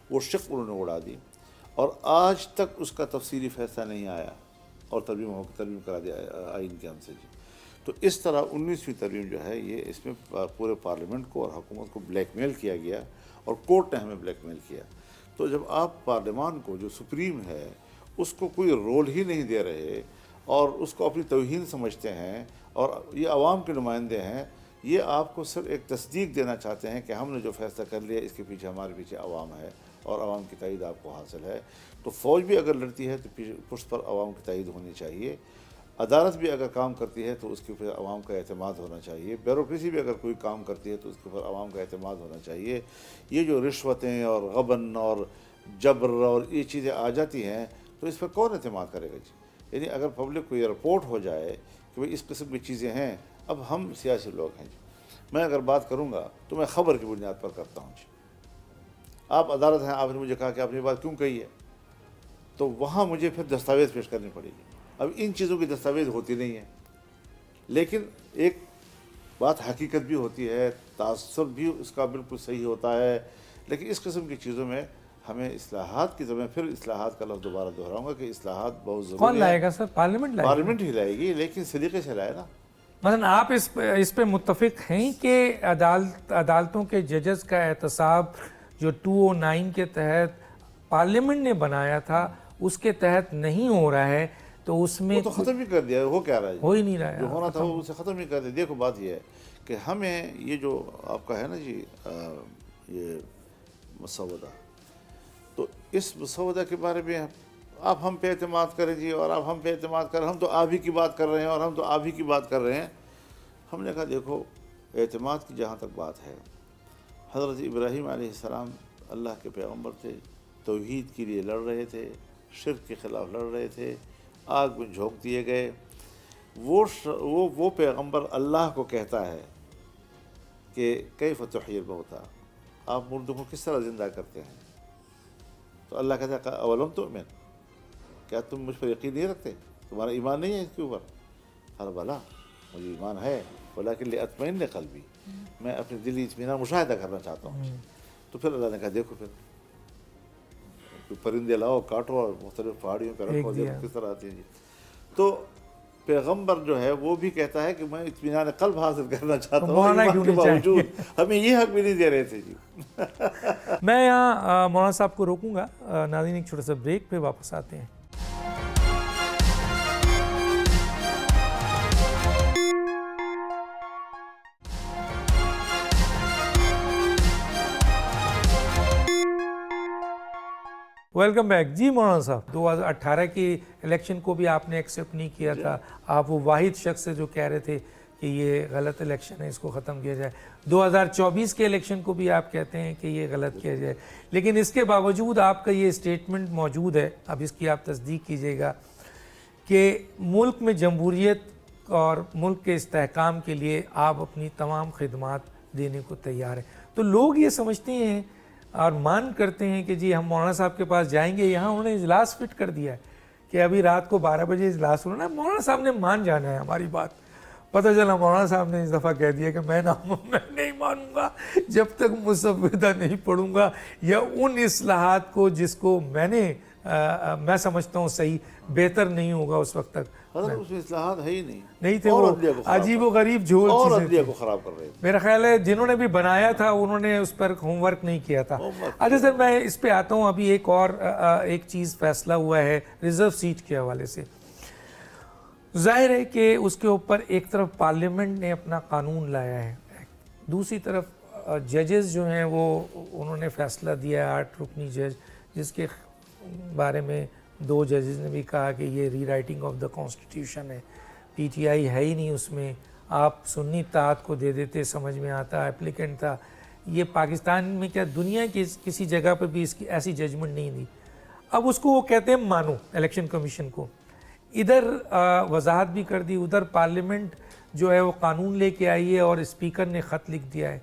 وہ شق انہوں نے اڑا دی, اور آج تک اس کا تفصیلی فیصلہ نہیں آیا اور ترمیم کرا دیا آئین کے ہم سے جی. تو اس طرح 19ویں ترمیم جو ہے یہ اس میں پورے پارلیمنٹ کو اور حکومت کو بلیک میل کیا گیا, اور کورٹ نے ہمیں بلیک میل کیا. تو جب آپ پارلیمان کو جو سپریم ہے اس کو کوئی رول ہی نہیں دے رہے اور اس کو اپنی توہین سمجھتے ہیں, اور یہ عوام کے نمائندے ہیں, یہ آپ کو صرف ایک تصدیق دینا چاہتے ہیں کہ ہم نے جو فیصلہ کر لیا اس کے پیچھے ہمارے پیچھے عوام ہے اور عوام کی تائید آپ کو حاصل ہے. تو فوج بھی اگر لڑتی ہے تو پشت پر عوام کی تائید ہونی چاہیے, عدالت بھی اگر کام کرتی ہے تو اس کے اوپر عوام کا اعتماد ہونا چاہیے, بیوروکریسی بھی اگر کوئی کام کرتی ہے تو اس کے اوپر عوام کا اعتماد ہونا چاہیے. یہ جو رشوتیں اور غبن اور جبر اور یہ چیزیں آ جاتی ہیں تو اس پر کون اعتماد کرے گا جی. یعنی اگر پبلک کو یہ رپورٹ ہو جائے کہ بھئی اس قسم کی چیزیں ہیں, اب ہم سیاسی لوگ ہیں جی, میں اگر بات کروں گا تو میں خبر کی بنیاد پر کرتا ہوں جی. آپ عدالت ہیں, آپ نے مجھے کہا کہ آپ نے یہ بات کیوں کہی ہے, تو وہاں مجھے پھر دستاویز پیش کرنی پڑے گی. اب ان چیزوں کی دستاویز ہوتی نہیں ہے, لیکن ایک بات حقیقت بھی ہوتی ہے, تاثر بھی اس کا بالکل صحیح ہوتا ہے. لیکن اس قسم کی چیزوں میں ہمیں اصلاحات کی ضرورت, پھر اصلاحات کا لفظ دوبارہ دہراؤں گا کہ اصلاحات بہت ضروری ہے. کون لائے گا سر؟ پارلیمنٹ لائے گا. پارلیمنٹ ہی لائے گی, لیکن سلیقے سے لائے نا. مثلا آپ اس پہ متفق ہیں کہ عدالتوں کے ججز کا احتساب جو 209 کے تحت پارلیمنٹ نے بنایا تھا اس کے تحت نہیں ہو رہا ہے, تو اس میں وہ تو ختم ہی کر دیا, ہو کیا رہا ہے, ہو ہی نہیں رہا ہے, جو ہونا تھا وہ اسے ختم ہی کر دیا. دیکھو بات یہ ہے کہ ہمیں یہ جو آپ کا ہے نا جی یہ مسودہ, تو اس مسودہ کے بارے میں آپ ہم پہ اعتماد کریں جی, اور آپ ہم پہ اعتماد کریں, ہم تو آپ ہی کی بات کر رہے ہیں اور ہم تو آپ ہی کی بات کر رہے ہیں. ہم نے کہا دیکھو اعتماد کی جہاں تک بات ہے, حضرت ابراہیم علیہ السلام اللہ کے پیغمبر تھے, توحید کے لیے لڑ رہے تھے, شرک کے خلاف لڑ رہے تھے, آگ میں جھونک دیے گئے. وہ پیغمبر اللہ کو کہتا ہے کہ کیف تحیی الموتی, آپ مردوں کو کس طرح زندہ کرتے ہیں؟ تو اللہ کہتا ہے اولم تؤمن, کیا تم مجھ پر یقین نہیں رکھتے, تمہارا ایمان نہیں ہے اس کے اوپر؟ ہر بلا مجھے ایمان ہے, ولیکن لأطمئن قلبی, میں اپنے دلی اطمینان مشاہدہ کرنا چاہتا ہوں. تو پھر اللہ نے کہا دیکھو پھر پرندے لاؤ, کاٹو اور مختلف پہاڑیوں پہ رکھو, دیکھو کس طرح آتی ہیں جی. تو پیغمبر جو ہے وہ بھی کہتا ہے کہ میں اطمینان قلب حاصل کرنا چاہتا ہوں, ایمان کے باوجود ہمیں یہ حق بھی نہیں دے رہے تھے جی. میں یہاں مولانا صاحب کو روکوں گا. ناظرین ایک چھوٹا سا بریک پہ واپس آتے ہیں. ویلکم بیک جی. مولانا صاحب 2018 کی الیکشن کو بھی آپ نے ایکسیپٹ نہیں کیا تھا, آپ وہ واحد شخص سے جو کہہ رہے تھے کہ یہ غلط الیکشن ہے, اس کو ختم کیا جائے. 2024 کے الیکشن کو بھی آپ کہتے ہیں کہ یہ غلط کیا جائے, لیکن اس کے باوجود آپ کا یہ اسٹیٹمنٹ موجود ہے, اب اس کی آپ تصدیق کیجیے گا کہ ملک میں جمہوریت اور ملک کے استحکام کے لیے آپ اپنی تمام خدمات دینے کو تیار ہیں. تو لوگ یہ سمجھتے ہیں اور مان کرتے ہیں کہ جی ہم مولانا صاحب کے پاس جائیں گے, یہاں انہوں نے اجلاس فٹ کر دیا ہے کہ ابھی رات کو 12 بجے اجلاس ہونا ہے, مولانا صاحب نے مان جانا ہے ہماری بات. پتہ چلا مولانا صاحب نے اس دفعہ کہہ دیا کہ میں نہیں مانوں گا جب تک مسودہ نہیں پڑھوں گا, یا ان اصلاحات کو جس کو میں سمجھتا ہوں صحیح بہتر نہیں ہوگا اس وقت تک. حضرت اس میں اصلاحات ہے ہی نہیں تھے, وہ عجیب و غریب جھول اور چیزیں عدلیہ کو خراب کر رہے ہیں. میرا خیال ہے جنہوں نے بھی بنایا تھا انہوں نے اس پر ہوم ورک نہیں کیا تھا. اچھا سر, میں اس پہ آتا ہوں. ابھی ایک چیز فیصلہ ہوا ہے ریزرو سیٹ کے حوالے سے. ظاہر ہے کہ اس کے اوپر ایک طرف پارلیمنٹ نے اپنا قانون لایا ہے, دوسری طرف ججز جو ہیں وہ انہوں نے فیصلہ دیا ہے 8 رکنی جج, جس کے بارے میں دو ججز نے بھی کہا کہ یہ ری رائٹنگ آف دا کانسٹیٹیوشن ہے، پی ٹی آئی ہے ہی نہیں اس میں، آپ سنی اتحاد کو دے دیتے، سمجھ میں آتا، اپلیکنٹ تھا. یہ پاکستان میں کیا دنیا کی کسی جگہ پہ بھی اس کی ایسی ججمنٹ نہیں دی. اب اس کو وہ کہتے ہیں مانو الیکشن کمیشن کو، ادھر وضاحت بھی کر دی، ادھر پارلیمنٹ جو ہے وہ قانون لے کے آئی ہے اور اسپیکر نے خط لکھ دیا ہے.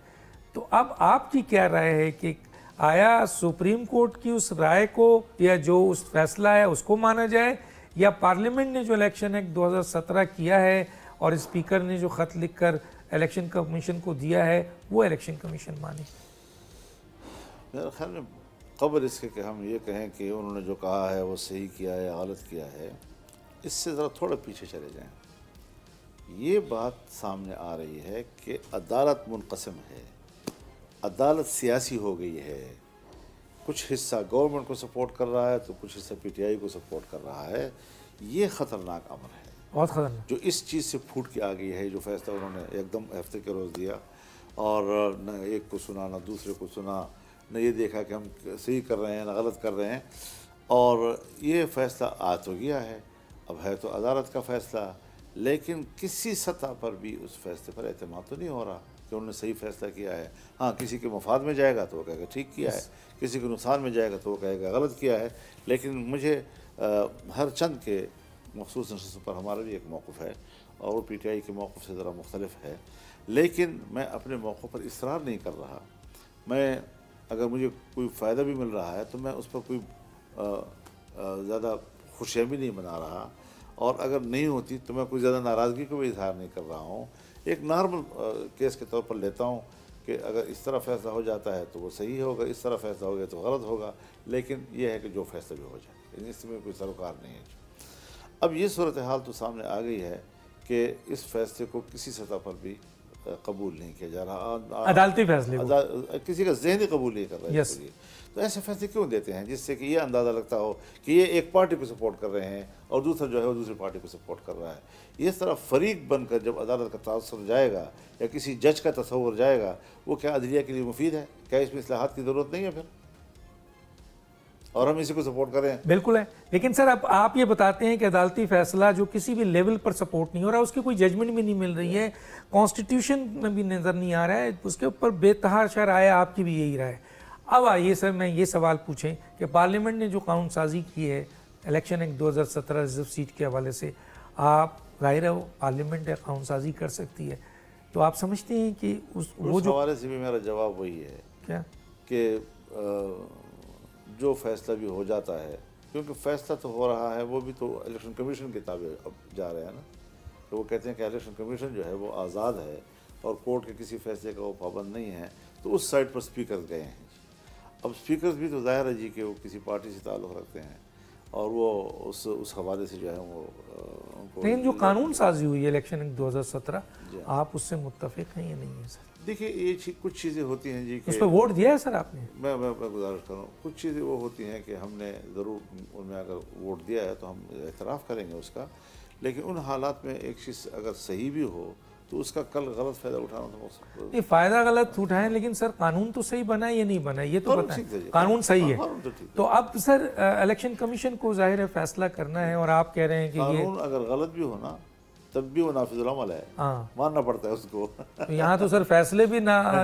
تو اب آپ کی کیا رائے ہے کہ آیا سپریم کورٹ کی اس رائے کو یا جو اس فیصلہ ہے اس کو مانا جائے، یا پارلیمنٹ نے جو الیکشن ایکٹ 2017 کیا ہے اور اسپیکر نے جو خط لکھ کر الیکشن کمیشن کو دیا ہے وہ الیکشن کمیشن مانے؟ میرے خیال میں قبل اس کے کہ ہم یہ کہیں کہ انہوں نے جو کہا ہے وہ صحیح کیا ہے یا غلط کیا ہے، اس سے ذرا تھوڑا پیچھے چلے جائیں. یہ بات سامنے آ رہی ہے کہ عدالت منقسم ہے، عدالت سیاسی ہو گئی ہے، کچھ حصہ گورنمنٹ کو سپورٹ کر رہا ہے تو کچھ حصہ پی ٹی آئی کو سپورٹ کر رہا ہے. یہ خطرناک امر ہے، بہت خطرناک، جو اس چیز سے پھوٹ کے آ گئی ہے. جو فیصلہ انہوں نے ایک دم ہفتے کے روز دیا اور نہ ایک کو سنا نہ دوسرے کو سنا، نہ یہ دیکھا کہ ہم صحیح کر رہے ہیں نہ غلط کر رہے ہیں، اور یہ فیصلہ آ تو گیا ہے. اب ہے تو عدالت کا فیصلہ، لیکن کسی سطح پر بھی اس فیصلے پر اعتماد تو نہیں ہو رہا کہ انہوں نے صحیح فیصلہ کیا ہے. ہاں کسی کے مفاد میں جائے گا تو وہ کہے گا ٹھیک کیا ہے، کسی کے نقصان میں جائے گا تو وہ کہے گا غلط کیا ہے. لیکن مجھے ہر چند کے مخصوص نشستوں پر ہمارا بھی ایک موقف ہے اور وہ پی ٹی آئی کے موقف سے ذرا مختلف ہے، لیکن میں اپنے موقف پر اصرار نہیں کر رہا. میں اگر مجھے کوئی فائدہ بھی مل رہا ہے تو میں اس پر کوئی زیادہ خوشیاں بھی نہیں منا رہا، اور اگر نہیں ہوتی تو میں کوئی زیادہ ناراضگی کو بھی اظہار نہیں کر رہا ہوں. ایک نارمل کیس کے طور پر لیتا ہوں کہ اگر اس طرح فیصلہ ہو جاتا ہے تو وہ صحیح ہوگا، اس طرح فیصلہ ہو گیا تو غلط ہوگا، لیکن یہ ہے کہ جو فیصلہ بھی ہو جائے اس میں کوئی سروکار نہیں ہے. اب یہ صورتحال تو سامنے آ گئی ہے کہ اس فیصلے کو کسی سطح پر بھی قبول نہیں کیا جا رہا، عدالتی فیصلے کو کسی کا ذہنی قبول نہیں کر رہا ہے. تو ایسے فیصلے کیوں دیتے ہیں جس سے کہ یہ اندازہ لگتا ہو کہ یہ ایک پارٹی کو سپورٹ کر رہے ہیں اور دوسرا جو ہے وہ دوسری پارٹی کو سپورٹ کر رہا ہے. اس طرح فریق بن کر جب عدالت کا تصور جائے گا یا کسی جج کا تصور جائے گا، وہ کیا عدلیہ کے لیے مفید ہے؟ کیا اس میں اصلاحات کی ضرورت نہیں ہے پھر، اور ہم اسی کو سپورٹ کریں؟ بالکل ہے. لیکن سر اب آپ یہ بتاتے ہیں کہ عدالتی فیصلہ جو کسی بھی لیول پر سپورٹ نہیں ہو رہا، اس کی کوئی ججمنٹ بھی نہیں مل رہی ہے، کانسٹیٹیوشن میں بھی نظر نہیں آ رہا ہے، اس کے اوپر بے تحاشا رائے، آپ کی بھی یہی رائے. اب آئیے سر میں یہ سوال پوچھیں کہ پارلیمنٹ نے جو قانون سازی کی ہے الیکشن ایکٹ 2017 ریزرو سیٹ کے حوالے سے، آپ ظاہر ہے پارلیمنٹ ہے قانون سازی کر سکتی ہے، تو آپ سمجھتے ہیں کہ وہ جو حوالے سے بھی میرا جواب وہی ہے کیا کہ جو فیصلہ بھی ہو جاتا ہے، کیونکہ فیصلہ تو ہو رہا ہے وہ بھی تو الیکشن کمیشن کے تابع اب جا رہے ہیں نا، تو وہ کہتے ہیں کہ الیکشن کمیشن جو ہے وہ آزاد ہے اور کورٹ کے کسی فیصلے کا وہ پابند نہیں ہے. تو اس سائڈ پر اسپیکر گئے ہیں. اب اسپیکرز بھی تو ظاہر ہے جی کہ وہ کسی پارٹی سے تعلق رکھتے ہیں اور وہ اس حوالے سے جو ہے وہ لیکن جو قانون سازی ہوئی ہے الیکشن ایکٹ 2017 آپ اس سے متفق ہیں یا نہیں ہیں سر؟ دیکھیے یہ کچھ چیزیں ہوتی ہیں جی کہ اس پہ ووٹ دیا ہے سر آپ نے؟ میں گزارش کروں، کچھ چیزیں وہ ہوتی ہیں کہ ہم نے ضرور ان میں اگر ووٹ دیا ہے تو ہم اعتراف کریں گے اس کا، لیکن ان حالات میں ایک چیز اگر صحیح بھی ہو تو اس کا کل غلط فائدہ اٹھانا تو یہ فائدہ غلط اٹھائیں، لیکن سر قانون تو صحیح بنا ہے یا نہیں بنا یہ تو بتائیں. قانون صحیح ہے تو اب سر الیکشن کمیشن کو ظاہر ہے فیصلہ کرنا ہے، اور آپ کہہ رہے ہیں کہ قانون اگر غلط بھی ہو نا تب بھی وہ نافذ العمل ہے، ماننا پڑتا ہے اس کو. یہاں تو سر فیصلے بھی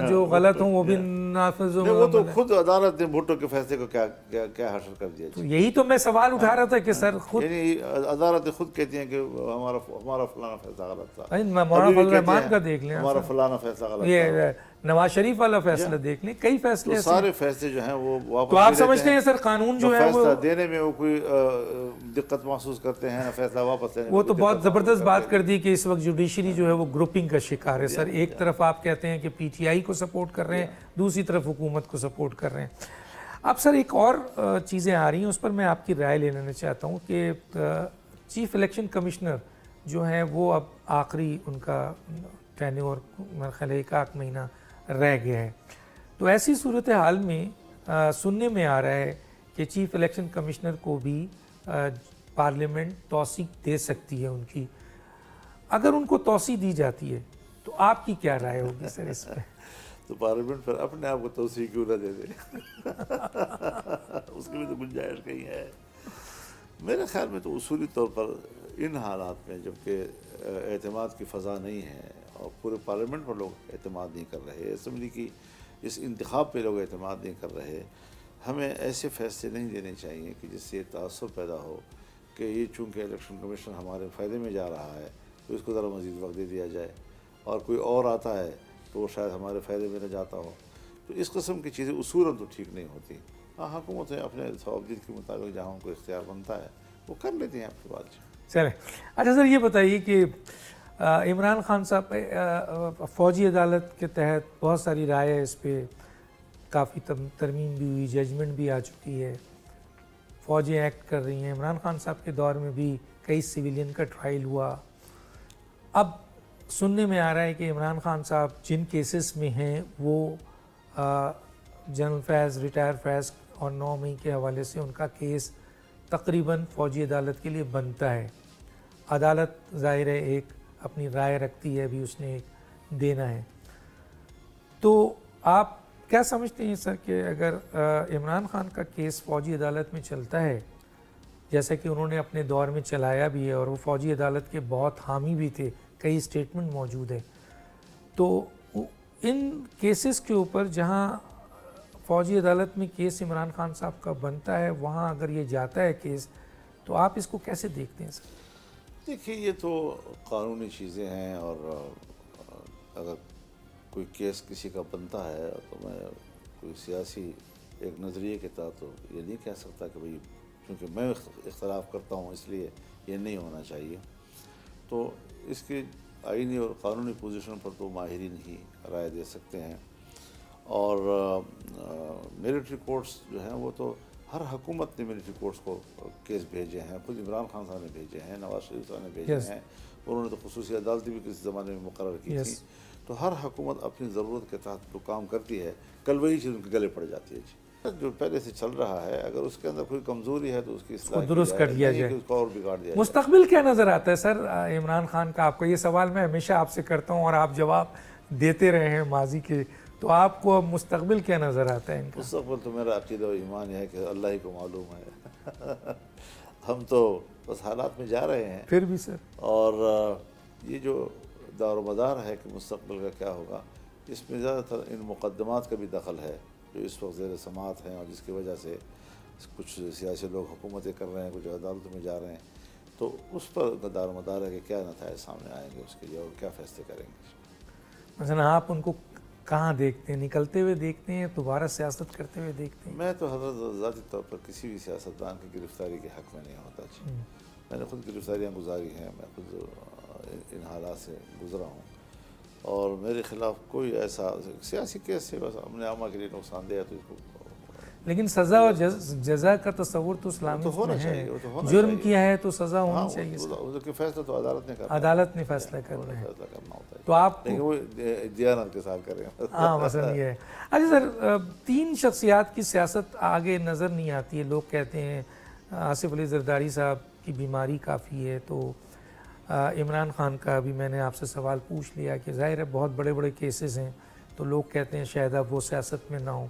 جو غلط ہوں وہ بھی نافذ ہوں. وہ تو خود عدالت نے بھٹو کے فیصلے کو کیا حاصل کر دیا. یہی تو میں سوال اٹھا رہا تھا کہ سر خود یعنی عدالت خود کہتی ہیں کہ ہمارا فلانا فیصلہ غلط تھا. مولانا فضل الرحمان کا دیکھ لیں، ہمارا فلانا فیصلہ غلط تھا. یہ نواز شریف والا فیصلہ دیکھ لیں، کئی فیصلے سارے فیصلے جو ہیں وہ واپس. تو آپ سمجھتے ہیں سر قانون جو ہے فیصلہ دینے میں وہ کوئی دقت محسوس کرتے ہیں، فیصلہ واپس لینے؟ وہ تو بہت زبردست بات کر دی کہ اس وقت جوڈیشری جو ہے وہ گروپنگ کا شکار ہے سر. ایک طرف آپ کہتے ہیں کہ پی ٹی آئی کو سپورٹ کر رہے ہیں، دوسری طرف حکومت کو سپورٹ کر رہے ہیں. اب سر ایک اور چیزیں آ رہی ہیں اس پر میں آپ کی رائے لینا چاہتا ہوں کہ چیف الیکشن کمشنر جو ہیں وہ اب آخری ان کا ٹینیور میرے خیال ایک آدھ مہینہ رہ گیا ہے. تو ایسی صورتحال میں سننے میں آ رہا ہے کہ چیف الیکشن کمشنر کو بھی پارلیمنٹ توثیق دے سکتی ہے ان کی. اگر ان کو توثیق دی جاتی ہے تو آپ کی کیا رائے ہوگی سر اس پہ؟ تو پارلیمنٹ پھر اپنے آپ کو توثیق کیوں نہ دے دے؟ اس کی بھی تو گنجائش کہیں ہے. میرے خیال میں تو اصولی طور پر ان حالات میں جب کہ اعتماد کی فضا نہیں ہے اور پورے پارلیمنٹ پر لوگ اعتماد نہیں کر رہے، اسمبلی کی اس انتخاب پہ لوگ اعتماد نہیں کر رہے، ہمیں ایسے فیصلے نہیں دینے چاہیے کہ جس سے یہ تعصب پیدا ہو کہ یہ چونکہ الیکشن کمیشن ہمارے فائدے میں جا رہا ہے تو اس کو ذرا مزید وقت دے دیا جائے، اور کوئی اور آتا ہے تو وہ شاید ہمارے فائدے میں نہ جاتا ہو۔ تو اس قسم کی چیزیں اصولاً تو ٹھیک نہیں ہوتی۔ ہاں، حکومتیں اپنے صوابدید کے مطابق جہاں ان کو اختیار بنتا ہے وہ کر لیتے ہیں آپ کی بات۔ چلیں، اچھا سر یہ بتائیے کہ عمران خان صاحب فوجی عدالت کے تحت بہت ساری رائے اس پہ کافی ترمیم بھی ہوئی، ججمنٹ بھی آ چکی ہے، فوجیں ایکٹ کر رہی ہیں، عمران خان صاحب کے دور میں بھی کئی سویلین کا ٹرائل ہوا۔ اب سننے میں آ رہا ہے کہ عمران خان صاحب جن کیسز میں ہیں وہ جنرل فیض، ریٹائر فیض اور 9 مئی کے حوالے سے ان کا کیس تقریباً فوجی عدالت کے لیے بنتا ہے۔ عدالت ظاہر ہے ایک اپنی رائے رکھتی ہے، ابھی اس نے ایک دینا ہے۔ تو آپ کیا سمجھتے ہیں سر کہ اگر عمران خان کا کیس فوجی عدالت میں چلتا ہے، جیسا کہ انہوں نے اپنے دور میں چلایا بھی ہے اور وہ فوجی عدالت کے بہت حامی بھی تھے، کئی اسٹیٹمنٹ موجود ہیں، تو ان کیسز کے اوپر جہاں فوجی عدالت میں کیس عمران خان صاحب کا بنتا ہے وہاں اگر یہ جاتا ہے کیس، تو آپ اس کو کیسے دیکھتے ہیں سر؟ دیکھیے، یہ تو قانونی چیزیں ہیں، اور اگر کوئی کیس کسی کا بنتا ہے تو میں کوئی سیاسی ایک نظریے کے تحت تو یہ نہیں کہہ سکتا کہ بھئی کیونکہ میں اختلاف کرتا ہوں اس لیے یہ نہیں ہونا چاہیے۔ تو اس کی آئینی اور قانونی پوزیشن پر تو ماہرین ہی رائے دے سکتے ہیں، اور ملٹری کورٹس جو ہیں وہ تو ہر حکومت نے ملٹری کورٹس کو کیس بھیجے ہیں، خود عمران خان صاحب نے بھیجے ہیں، نواز شریف صاحب نے بھیجے ہیں، انہوں نے تو خصوصی عدالتیں بھی کسی زمانے میں مقرر کی تھیں۔ تو ہر حکومت اپنی ضرورت کے تحت جو کام کرتی ہے کل وہی چیز ان کے گلے پڑ جاتی ہے جی۔ جو پہلے سے چل رہا ہے اگر اس کے اندر کوئی کمزوری ہے تو اس کی اصلاح درست کر دیا جائے، اس کو اور بگاڑ دیا جائے۔ مستقبل کیا نظر آتا ہے سر عمران خان کا؟ آپ کو یہ سوال میں ہمیشہ آپ سے کرتا ہوں اور آپ جواب دیتے رہے ہیں ماضی کے، تو آپ کو اب مستقبل کیا نظر آتا ہے ان کا؟ مستقبل تو میرا عقیدہ و ایمان ہے کہ اللہ ہی کو معلوم ہے۔ ہم تو بس حالات میں جا رہے ہیں، پھر بھی سر، اور یہ جو دار و مدار ہے کہ مستقبل کا کیا ہوگا، اس میں زیادہ تر ان مقدمات کا بھی دخل ہے جو اس وقت زیر سماعت ہیں، اور جس کی وجہ سے کچھ سیاسی لوگ حکومتیں کر رہے ہیں، کچھ عدالتوں میں جا رہے ہیں، تو اس پر دار و مدار ہے کہ کیا نتائج سامنے آئیں گے اس کے لیے اور کیا فیصلے کریں گے۔ مثلا آپ ان کو کہاں دیکھتے ہیں؟ نکلتے ہوئے دیکھتے ہیں، دوبارہ سیاست کرتے ہوئے دیکھتے ہیں؟ میں تو حضرت ذاتی طور پر کسی بھی سیاستدان کی گرفتاری کے حق میں نہیں ہوتا جی۔ میں نے خود گرفتاریاں گزاری ہیں، میں خود ان حالات سے گزرا ہوں، اور میرے خلاف کوئی ایسا سیاسی کیس سے بس اپنے عامہ کے لیے نقصان دہ ہے تو اس کو، لیکن سزا اور جزا کا تصور تو اسلامی میں ہے، جرم کیا ہے تو سزا ہونی چاہیے سر، اس کے فیصلہ تو عدالت نے کرنا ہے، عدالت نے فیصلہ کرنا ہے، فیصلہ کرنا ہوتا ہے، تو آپ لیکن وہ دیانت کے ساتھ کریں۔ ہاں مثلا یہ ہے۔ اچھا سر، 3 شخصیات کی سیاست آگے نظر نہیں آتی ہے، لوگ کہتے ہیں آصف علی زرداری صاحب کی بیماری کافی ہے، تو عمران خان کا بھی میں نے آپ سے سوال پوچھ لیا کہ ظاہر ہے بہت بڑے بڑے کیسز ہیں، تو لوگ کہتے ہیں شاید اب وہ سیاست میں نہ ہوں۔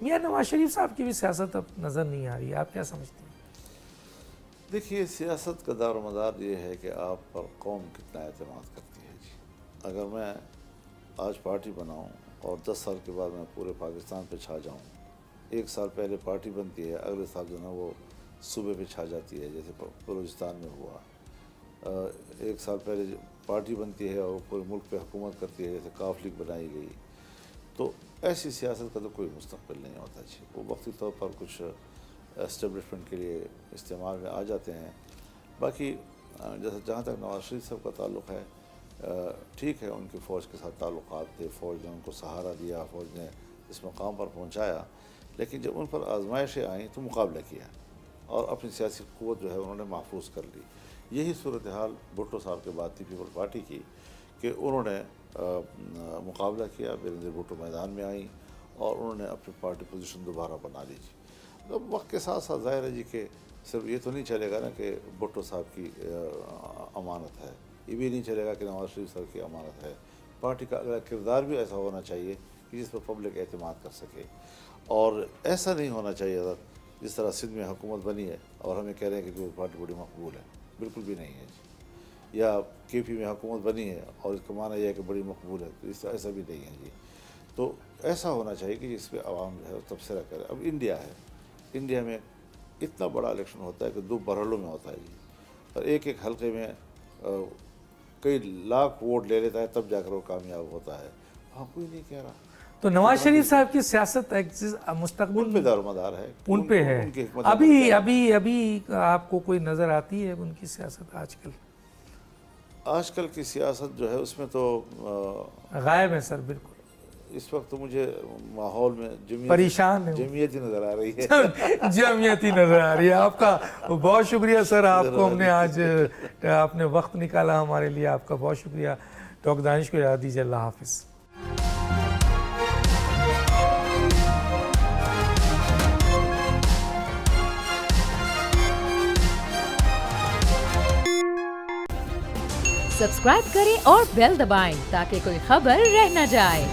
میاں نواز شریف صاحب کی بھی سیاست اب نظر نہیں آ رہی ہے، آپ کیا سمجھتے ہیں؟ دیکھیے، سیاست کا دار و مدار یہ ہے کہ آپ پر قوم کتنا اعتماد کرتی ہے جی۔ اگر میں آج پارٹی بناؤں اور 10 سال کے بعد میں پورے پاکستان پہ چھا جاؤں، 1 سال پہلے پارٹی بنتی ہے، اگلے سال جو ہے وہ صوبے پہ چھا جاتی ہے، جیسے بلوچستان میں ہوا، 1 سال پہلے پارٹی بنتی ہے اور پورے ملک پہ حکومت کرتی ہے، جیسے کاف لیگ بنائی گئی، تو ایسی سیاست کا تو کوئی مستقبل نہیں ہوتا جی۔ وہ وقتی طور پر کچھ اسٹیبلشمنٹ کے لیے استعمال میں آ جاتے ہیں۔ باقی جہاں تک نواز شریف صاحب کا تعلق ہے، ٹھیک ہے، ان کی فوج کے ساتھ تعلقات تھے، فوج نے ان کو سہارا دیا، فوج نے اس مقام پر پہنچایا، لیکن جب ان پر آزمائشیں آئیں تو مقابلہ کیا اور اپنی سیاسی قوت جو ہے انہوں نے محفوظ کر لی۔ یہی صورتحال بھٹو صاحب کے بعد تھی پیپل پارٹی کی، کہ انہوں نے مقابلہ کیا، بینظیر بھٹو میدان میں آئیں اور انہوں نے اپنی پارٹی پوزیشن دوبارہ بنا لی جی۔ تو وقت کے ساتھ ساتھ ظاہر ہے جی کہ صرف یہ تو نہیں چلے گا نا کہ بھٹو صاحب کی امانت ہے، یہ بھی نہیں چلے گا کہ نواز شریف صاحب کی امانت ہے، پارٹی کا اگلا کردار بھی ایسا ہونا چاہیے کہ جس پر پبلک اعتماد کر سکے، اور ایسا نہیں ہونا چاہیے جس طرح سندھ میں حکومت بنی ہے اور ہمیں کہہ رہے ہیں کہ پیپلز پارٹی بڑی مقبول ہے، بالکل بھی نہیں ہے جی. یا کے پی میں حکومت بنی ہے اور اس کا معنی یہ ہے کہ بڑی مقبول ہے، تو اس طرح ایسا بھی نہیں ہے جی. تو ایسا ہونا چاہیے کہ جس پہ عوام جو ہے تبصرہ کرے. اب انڈیا ہے، انڈیا میں اتنا بڑا الیکشن ہوتا ہے کہ 2 مرحلوں میں ہوتا ہے جی، اور ایک ایک حلقے میں کئی لاکھ ووٹ لے لیتا ہے، تب جا کر وہ کامیاب ہوتا ہے. وہاں کوئی نہیں کہہ رہا. تو نواز شریف صاحب کی سیاست ان مستقبل پہ دار مدار ہے، ان پہ ہے. ان کی حکمت ابھی آپ کو کوئی نظر آتی ہے ان کی سیاست آج کل کی سیاست جو ہے اس میں تو غائب ہے سر، بالکل اس وقت تو مجھے ماحول میں پریشان ہے، جمعیت ہی نظر آ رہی ہے. جمعیت ہی نظر آ رہی ہے. آپ کا بہت شکریہ سر، آپ کو ہم نے آج آپ نے وقت نکالا ہمارے لیے، آپ کا بہت شکریہ. ڈاکٹر دانش کو یاد دیجیے. اللہ حافظ. سبسکرائب کریں اور بیل دبائیں تاکہ کوئی خبر رہ نہ جائے.